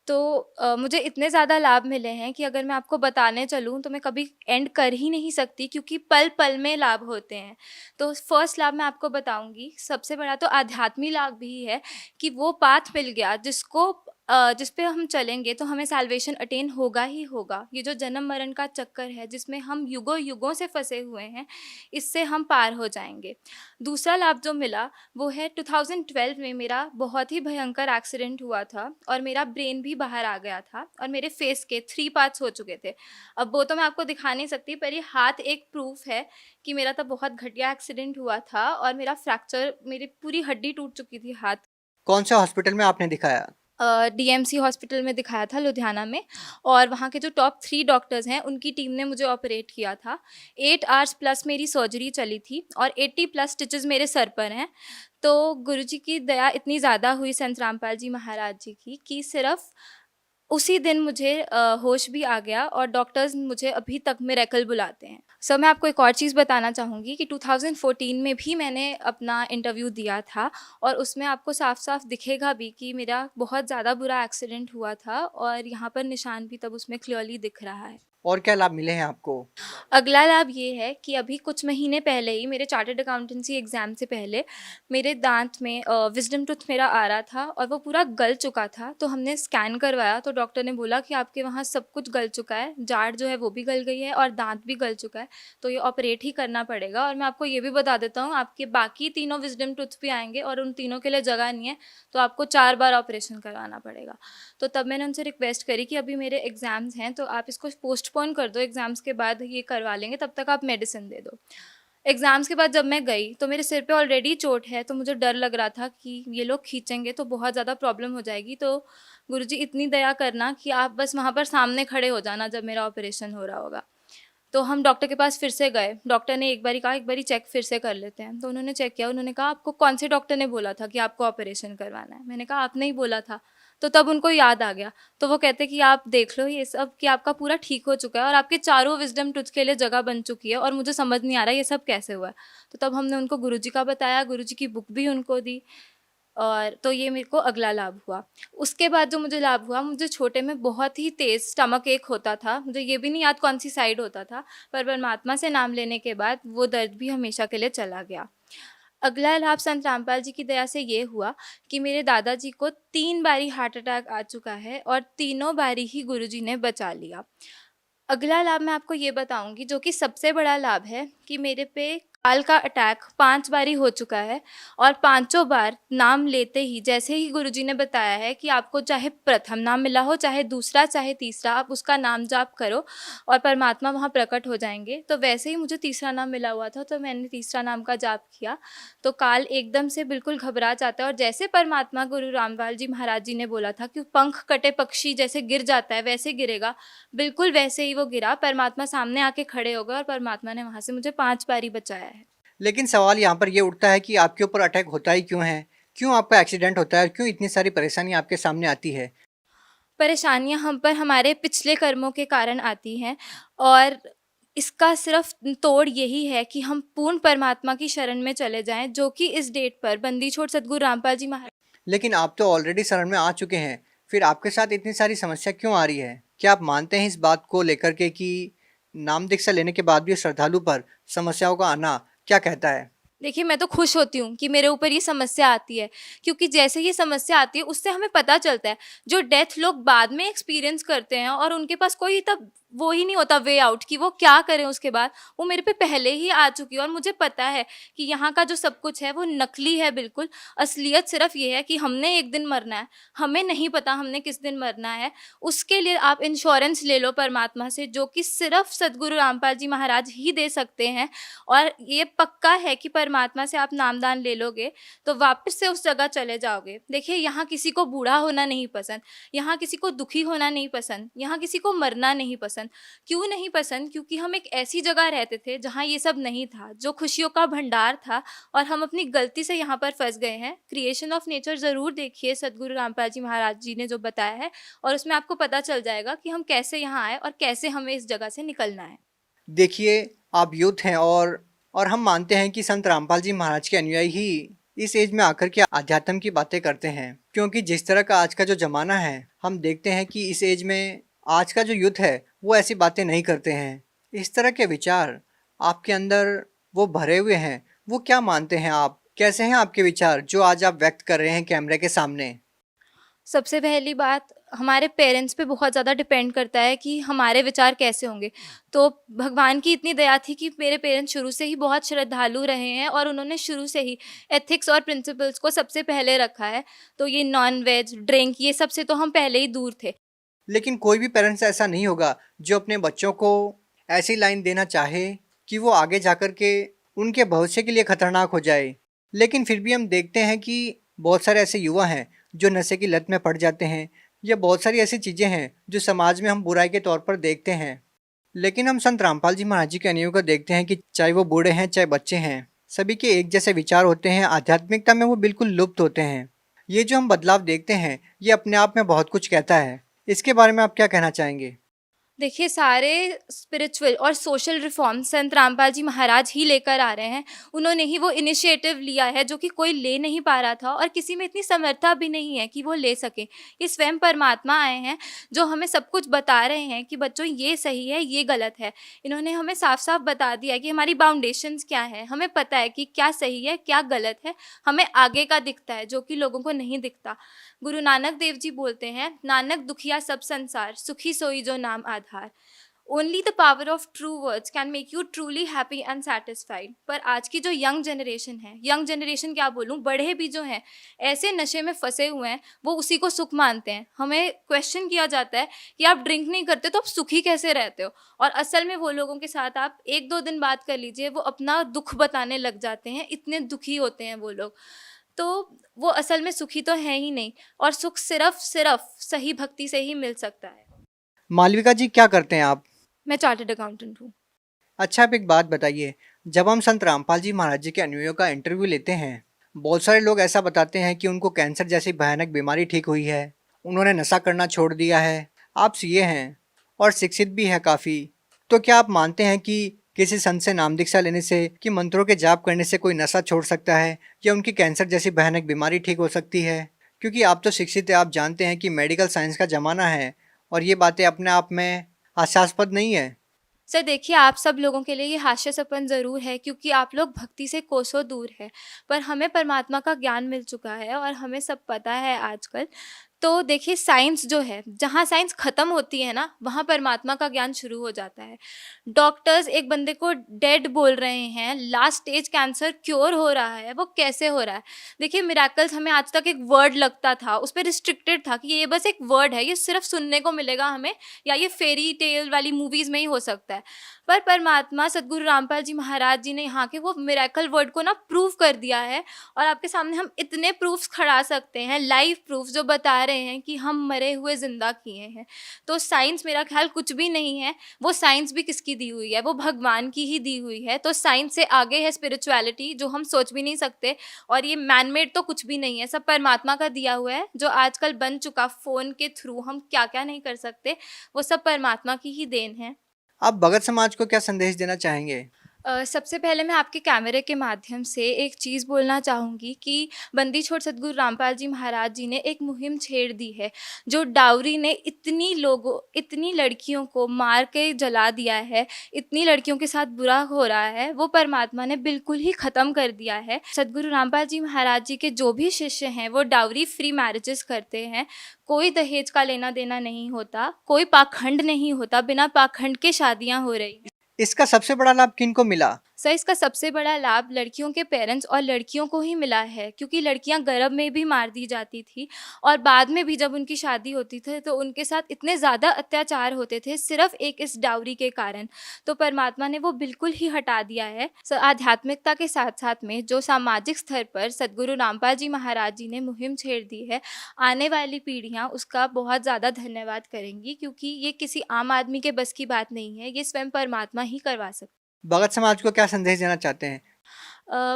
तो मुझे इतने ज़्यादा लाभ मिले हैं कि अगर मैं आपको बताने चलूँ तो मैं कभी एंड कर ही नहीं सकती, क्योंकि पल पल में लाभ होते हैं। तो फर्स्ट लाभ मैं आपको बताऊंगी, सबसे बड़ा तो आध्यात्मिक लाभ भी है कि वो पाथ मिल गया जिस पे हम चलेंगे तो हमें सैल्वेशन अटेन होगा ही होगा। ये जो जन्म मरण का चक्कर है जिसमें हम युगों युगों से फंसे हुए हैं, इससे हम पार हो जाएंगे। दूसरा लाभ जो मिला वो है 2012 में मेरा बहुत ही भयंकर एक्सीडेंट हुआ था और मेरा ब्रेन भी बाहर आ गया था और मेरे फेस के 3 पार्ट्स हो चुके थे। अब वो तो मैं आपको दिखा नहीं सकती, पर ये हाथ एक प्रूफ है कि मेरा तब बहुत घटिया एक्सीडेंट हुआ था और मेरा फ्रैक्चर, मेरी पूरी हड्डी टूट चुकी थी हाथ। कौन से हॉस्पिटल में आपने दिखाया? डीएमसी हॉस्पिटल में दिखाया था लुधियाना में, और वहाँ के जो टॉप 3 डॉक्टर्स हैं उनकी टीम ने मुझे ऑपरेट किया था। 8 आवर्स प्लस मेरी सर्जरी चली थी और 80 प्लस स्टिचेस मेरे सर पर हैं। तो गुरुजी की दया इतनी ज़्यादा हुई संत रामपाल जी महाराज जी की कि सिर्फ उसी दिन मुझे होश भी आ गया और डॉक्टर्स मुझे अभी तक मिरेकल बुलाते हैं। सर मैं आपको एक और चीज़ बताना चाहूँगी कि 2014 में भी मैंने अपना इंटरव्यू दिया था और उसमें आपको साफ-साफ दिखेगा भी कि मेरा बहुत ज़्यादा बुरा एक्सीडेंट हुआ था और यहाँ पर निशान भी तब उसमें क्लियरली दिख रहा है। और क्या लाभ मिले हैं आपको? अगला लाभ ये है कि अभी कुछ महीने पहले ही मेरे चार्टर्ड अकाउंटेंसी एग्ज़ाम से पहले मेरे दांत में विज़डम टूथ मेरा आ रहा था और वो पूरा गल चुका था। तो हमने स्कैन करवाया तो डॉक्टर ने बोला कि आपके वहाँ सब कुछ गल चुका है, जाड़ जो है वो भी गल गई है और दांत भी गल चुका है, तो ये ऑपरेट ही करना पड़ेगा। और मैं आपको ये भी बता देता हूँ, आपके बाकी तीनों विज़डम टूथ भी आएँगे और उन तीनों के लिए जगह नहीं है, तो आपको 4 बार ऑपरेशन करवाना पड़ेगा। तो तब मैंने उनसे रिक्वेस्ट करी कि अभी मेरे एग्ज़ाम्स हैं तो आप इसको पोस्टपोन कर दो, एग्ज़ाम्स के बाद ये करवा लेंगे, तब तक आप मेडिसिन दे दो। एग्ज़ाम्स के बाद जब मैं गई तो मेरे सिर पे ऑलरेडी चोट है, तो मुझे डर लग रहा था कि ये लोग खींचेंगे तो बहुत ज़्यादा प्रॉब्लम हो जाएगी। तो गुरुजी इतनी दया करना कि आप बस वहाँ पर सामने खड़े हो जाना जब मेरा ऑपरेशन हो रहा होगा। तो हम डॉक्टर के पास फिर से गए। डॉक्टर ने एक बारी कहा, एक बारी चेक फिर से कर लेते हैं। तो उन्होंने चेक किया, उन्होंने कहा आपको कौन से डॉक्टर ने बोला था कि आपको ऑपरेशन करवाना है? मैंने कहा आपने ही बोला था। तो तब उनको याद आ गया, तो वो कहते कि आप देख लो ये सब कि आपका पूरा ठीक हो चुका है और आपके चारों विज़डम टूथ के लिए जगह बन चुकी है और मुझे समझ नहीं आ रहा ये सब कैसे हुआ है। तो तब हमने उनको गुरुजी का बताया, गुरुजी की बुक भी उनको दी और तो ये मेरे को अगला लाभ हुआ। उसके बाद जो मुझे लाभ हुआ, मुझे छोटे में बहुत ही तेज़ स्टमक एक होता था, मुझे ये भी नहीं याद कौन सी साइड होता था, पर परमात्मा से नाम लेने के बाद वो दर्द भी हमेशा के लिए चला गया। अगला लाभ संत रामपाल जी की दया से ये हुआ कि मेरे दादाजी को 3 बारी हार्ट अटैक आ चुका है और तीनों बारी ही गुरुजी ने बचा लिया। अगला लाभ मैं आपको ये बताऊंगी जो कि सबसे बड़ा लाभ है कि मेरे पे काल का अटैक 5 बारी हो चुका है और पांचों बार नाम लेते ही जैसे ही गुरुजी ने बताया है कि आपको चाहे प्रथम नाम मिला हो, चाहे दूसरा, चाहे तीसरा, आप उसका नाम जाप करो और परमात्मा वहाँ प्रकट हो जाएंगे। तो वैसे ही मुझे तीसरा नाम मिला हुआ था तो मैंने तीसरा नाम का जाप किया तो काल एकदम से बिल्कुल घबरा जाता है और जैसे परमात्मा गुरु रामपाल जी महाराज जी ने बोला था कि पंख कटे पक्षी जैसे गिर जाता है वैसे गिरेगा, बिल्कुल वैसे ही वो गिरा। परमात्मा सामने आके खड़े हो गए और परमात्मा ने वहाँ से मुझे 5 बारी बचाया है। लेकिन सवाल यहाँ पर ये उठता है कि आपके ऊपर अटैक होता ही क्यों है? क्यों आपका एक्सीडेंट होता है और क्यों इतनी सारी परेशानी आपके सामने आती है? परेशानियाँ हम पर हमारे पिछले कर्मों के कारण आती हैं और इसका सिर्फ तोड़ यही है कि हम पूर्ण परमात्मा की शरण में चले जाएं, जो कि इस डेट पर बंदी छोड़ सतगुरु रामपाल जी महाराज। लेकिन आप तो ऑलरेडी शरण में आ चुके हैं, फिर आपके साथ इतनी सारी समस्या क्यों आ रही है? क्या आप मानते हैं इस बात को लेकर के कि नाम दीक्षा लेने के बाद भी श्रद्धालु पर समस्याओं का आना क्या कहता है? देखिए मैं तो खुश होती हूँ कि मेरे ऊपर ये समस्या आती है, क्योंकि जैसे ये समस्या आती है उससे हमें पता चलता है जो डेथ लोग बाद में एक्सपीरियंस करते हैं और उनके पास कोई तब वो ही नहीं होता वे आउट कि वो क्या करें उसके बाद, वो मेरे पे पहले ही आ चुकी है और मुझे पता है कि यहाँ का जो सब कुछ है वो नकली है बिल्कुल। असलियत सिर्फ ये है कि हमने एक दिन मरना है, हमें नहीं पता हमने किस दिन मरना है। उसके लिए आप इंश्योरेंस ले लो परमात्मा से, जो कि सिर्फ सदगुरु रामपाल जी महाराज ही दे सकते हैं। और ये पक्का है कि परमात्मा से आप नामदान ले लोगे तो वापस से उस जगह चले जाओगे। देखिए यहाँ किसी को बूढ़ा होना नहीं पसंद, यहाँ किसी को दुखी होना नहीं पसंद, यहाँ किसी को मरना नहीं पसंद। क्यों नहीं पसंद? क्योंकि हम एक ऐसी जगह रहते थे जहाँ ये सब नहीं था, जो खुशियों का भंडार था, और हम अपनी गलती से यहाँ पर फंस गए हैं। क्रिएशन ऑफ नेचर ज़रूर देखिए, सदगुरु रामपाल जी महाराज जी ने जो बताया है, और उसमें आपको पता चल जाएगा कि हम कैसे यहाँ आए और कैसे हमें इस जगह से निकलना है। देखिए आप यूथ हैं और हम मानते हैं कि संत रामपाल जी महाराज के अनुयायी ही इस एज में आकर के आध्यात्म की बातें करते हैं, क्योंकि जिस तरह का आज का जो ज़माना है हम देखते हैं कि इस एज में आज का जो यूथ है वो ऐसी बातें नहीं करते हैं। इस तरह के विचार आपके अंदर वो भरे हुए हैं, वो क्या मानते हैं आप? कैसे हैं आपके विचार जो आज आप व्यक्त कर रहे हैं कैमरे के सामने? सबसे पहली बात, हमारे पेरेंट्स पे बहुत ज़्यादा डिपेंड करता है कि हमारे विचार कैसे होंगे। तो भगवान की इतनी दया थी कि मेरे पेरेंट्स शुरू से ही बहुत श्रद्धालु रहे हैं और उन्होंने शुरू से ही एथिक्स और प्रिंसिपल्स को सबसे पहले रखा है। तो ये नॉन वेज, ड्रिंक, ये सब से तो हम पहले ही दूर थे। लेकिन कोई भी पेरेंट्स ऐसा नहीं होगा जो अपने बच्चों को ऐसी लाइन देना चाहे कि वो आगे जाकर के उनके भविष्य के लिए खतरनाक हो जाए। लेकिन फिर भी हम देखते हैं कि बहुत सारे ऐसे युवा हैं जो नशे की लत में पड़ जाते हैं, या बहुत सारी ऐसी चीज़ें हैं जो समाज में हम बुराई के तौर पर देखते हैं। लेकिन हम संत रामपाल जी महाराज जी के अनुयायियों को देखते हैं कि चाहे वो बूढ़े हैं चाहे बच्चे हैं, सभी के एक जैसे विचार होते हैं, आध्यात्मिकता में वो बिल्कुल लुप्त होते हैं। ये जो हम बदलाव देखते हैं ये अपने आप में बहुत कुछ कहता है। इसके बारे में आप क्या कहना चाहेंगे? देखिए, सारे स्पिरिचुअल और सोशल रिफॉर्म संत रामपाल जी महाराज ही लेकर आ रहे हैं। उन्होंने ही वो इनिशिएटिव लिया है जो कि कोई ले नहीं पा रहा था और किसी में इतनी समर्था भी नहीं है कि वो ले सके। ये स्वयं परमात्मा आए हैं जो हमें सब कुछ बता रहे हैं कि बच्चों ये सही है, ये गलत है। इन्होंने हमें साफ साफ बता दिया है कि हमारी बाउंडेशंस क्या है, हमें पता है कि क्या सही है, क्या गलत है, हमें आगे का दिखता है जो कि लोगों को नहीं दिखता। गुरु नानक देव जी बोलते हैं, नानक दुखिया सब संसार, सुखी सोई जो नाम आधार। Only the power of true words can make you truly happy and satisfied. पर आज की जो यंग जनरेशन है, यंग जनरेशन क्या बोलूँ, बड़े भी जो हैं ऐसे नशे में फंसे हुए हैं, वो उसी को सुख मानते हैं। हमें क्वेश्चन किया जाता है कि आप ड्रिंक नहीं करते तो आप सुखी कैसे रहते हो, और असल में वो लोगों के साथ आप 1-2 दिन बात कर लीजिए, वो अपना दुख बताने लग जाते हैं, इतने दुखी होते हैं वो लोग। तो वो असल में सुखी तो है ही नहीं, और सुख सिर्फ सही भक्ति से ही मिल सकता है। मालविका जी, क्या करते हैं आप? मैं चार्टर्ड अकाउंटेंट हूँ। अच्छा, आप एक बात बताइए, जब हम संत रामपाल जी महाराज जी के अनुयायियों का इंटरव्यू लेते हैं, बहुत सारे लोग ऐसा बताते हैं कि उनको कैंसर जैसी भयानक बीमारी ठीक हुई है, उन्होंने नशा करना छोड़ दिया है। आप सीए हैं और शिक्षित भी हैं काफ़ी, तो क्या आप मानते हैं कि किसी संत से नाम दीक्षा लेने से, कि मंत्रों के जाप करने से कोई नशा छोड़ सकता है, या उनकी कैंसर जैसी भयानक बीमारी ठीक हो सकती है? क्योंकि आप तो शिक्षित हैं, आप जानते हैं कि मेडिकल साइंस का ज़माना है और ये बातें अपने आप में हास्यास्पद नहीं है। सर देखिए, आप सब लोगों के लिए ये हास्यास्पद ज़रूर है क्योंकि आप लोग भक्ति से कोसों दूर है, पर हमें परमात्मा का ज्ञान मिल चुका है और हमें सब पता है आजकल। तो देखिए, साइंस जो है, जहाँ साइंस ख़त्म होती है ना, वहाँ परमात्मा का ज्ञान शुरू हो जाता है। डॉक्टर्स एक बंदे को डेड बोल रहे हैं, लास्ट स्टेज कैंसर क्योर हो रहा है, वो कैसे हो रहा है? देखिए, मिरेकल्स हमें आज तक एक वर्ड लगता था, उस पर रिस्ट्रिक्टेड था कि ये बस एक वर्ड है, ये सिर्फ सुनने को मिलेगा हमें, या ये फेरी टेल वाली मूवीज़ में ही हो सकता है। पर परमात्मा सदगुरु रामपाल जी महाराज जी ने यहाँ के वो मिरेकल वर्ड को ना प्रूव कर दिया है, और आपके सामने हम इतने प्रूफ्स खड़ा सकते हैं, लाइव प्रूफ जो बता रहे हैं कि हम मरे हुए जिंदा किए हैं। तो साइंस मेरा ख्याल कुछ भी नहीं है। वो साइंस भी किसकी दी हुई है? वो भगवान की ही दी हुई है। तो साइंस से आगे है स्पिरिचुअलिटी, जो हम सोच भी नहीं सकते, और ये मैनमेड तो कुछ भी नहीं है, सब परमात्मा का दिया हुआ है। जो आजकल बन चुका फ़ोन के थ्रू हम क्या क्या नहीं कर सकते, वो सब परमात्मा की ही देन है। आप भगत समाज को क्या संदेश देना चाहेंगे? सबसे पहले मैं आपके कैमरे के माध्यम से एक चीज़ बोलना चाहूँगी कि बंदी छोड़ सदगुरु रामपाल जी महाराज जी ने एक मुहिम छेड़ दी है। जो डाउरी ने इतनी लड़कियों को मार के जला दिया है, इतनी लड़कियों के साथ बुरा हो रहा है, वो परमात्मा ने बिल्कुल ही ख़त्म कर दिया है। सदगुरु रामपाल जी महाराज जी के जो भी शिष्य हैं वो डाउरी फ्री मैरिजेस करते हैं। कोई दहेज का लेना देना नहीं होता, कोई पाखंड नहीं होता, बिना पाखंड के शादियाँ हो रही हैं। इसका सबसे बड़ा लाभ किनको मिला? सर, इसका सबसे बड़ा लाभ लड़कियों के पेरेंट्स और लड़कियों को ही मिला है, क्योंकि लड़कियां गर्भ में भी मार दी जाती थी, और बाद में भी जब उनकी शादी होती थी तो उनके साथ इतने ज़्यादा अत्याचार होते थे सिर्फ एक इस डाउरी के कारण। तो परमात्मा ने वो बिल्कुल ही हटा दिया है। आध्यात्मिकता के साथ साथ में जो सामाजिक स्तर पर सदगुरु रामपाल जी महाराज जी ने मुहिम छेड़ दी है, आने वाली पीढ़ियाँ उसका बहुत ज़्यादा धन्यवाद करेंगी, क्योंकि ये किसी आम आदमी के बस की बात नहीं है, ये स्वयं परमात्मा ही करवा सकते। भगत समाज को क्या संदेश देना चाहते हैं?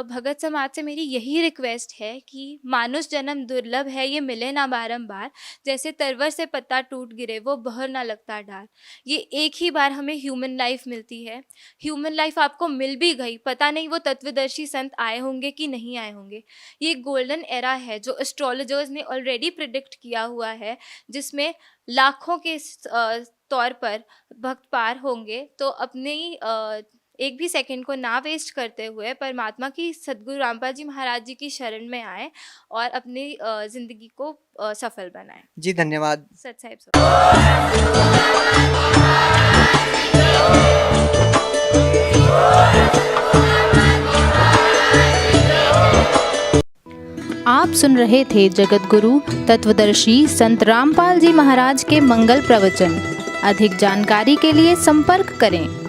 भगत समाज से मेरी यही रिक्वेस्ट है कि मानुष जन्म दुर्लभ है, ये मिले ना बारंबार। जैसे तरवर से पत्ता टूट गिरे वो बहर ना लगता डार। ये एक ही बार हमें ह्यूमन लाइफ मिलती है। ह्यूमन लाइफ आपको मिल भी गई, पता नहीं वो तत्वदर्शी संत आए होंगे कि नहीं आए होंगे। ये गोल्डन एरा है जो एस्ट्रोलॉजर्स ने ऑलरेडी प्रिडिक्ट किया हुआ है, जिसमें लाखों के तौर पर भक्त पार होंगे। तो अपनी एक भी सेकंड को ना वेस्ट करते हुए परमात्मा की सदगुरु रामपाल जी महाराज जी की शरण में आए और अपनी ज़िंदगी को सफल बनाएं। जी धन्यवाद। सत साहिब। आप सुन रहे थे जगत गुरु तत्वदर्शी संत रामपाल जी महाराज के मंगल प्रवचन। अधिक जानकारी के लिए संपर्क करें।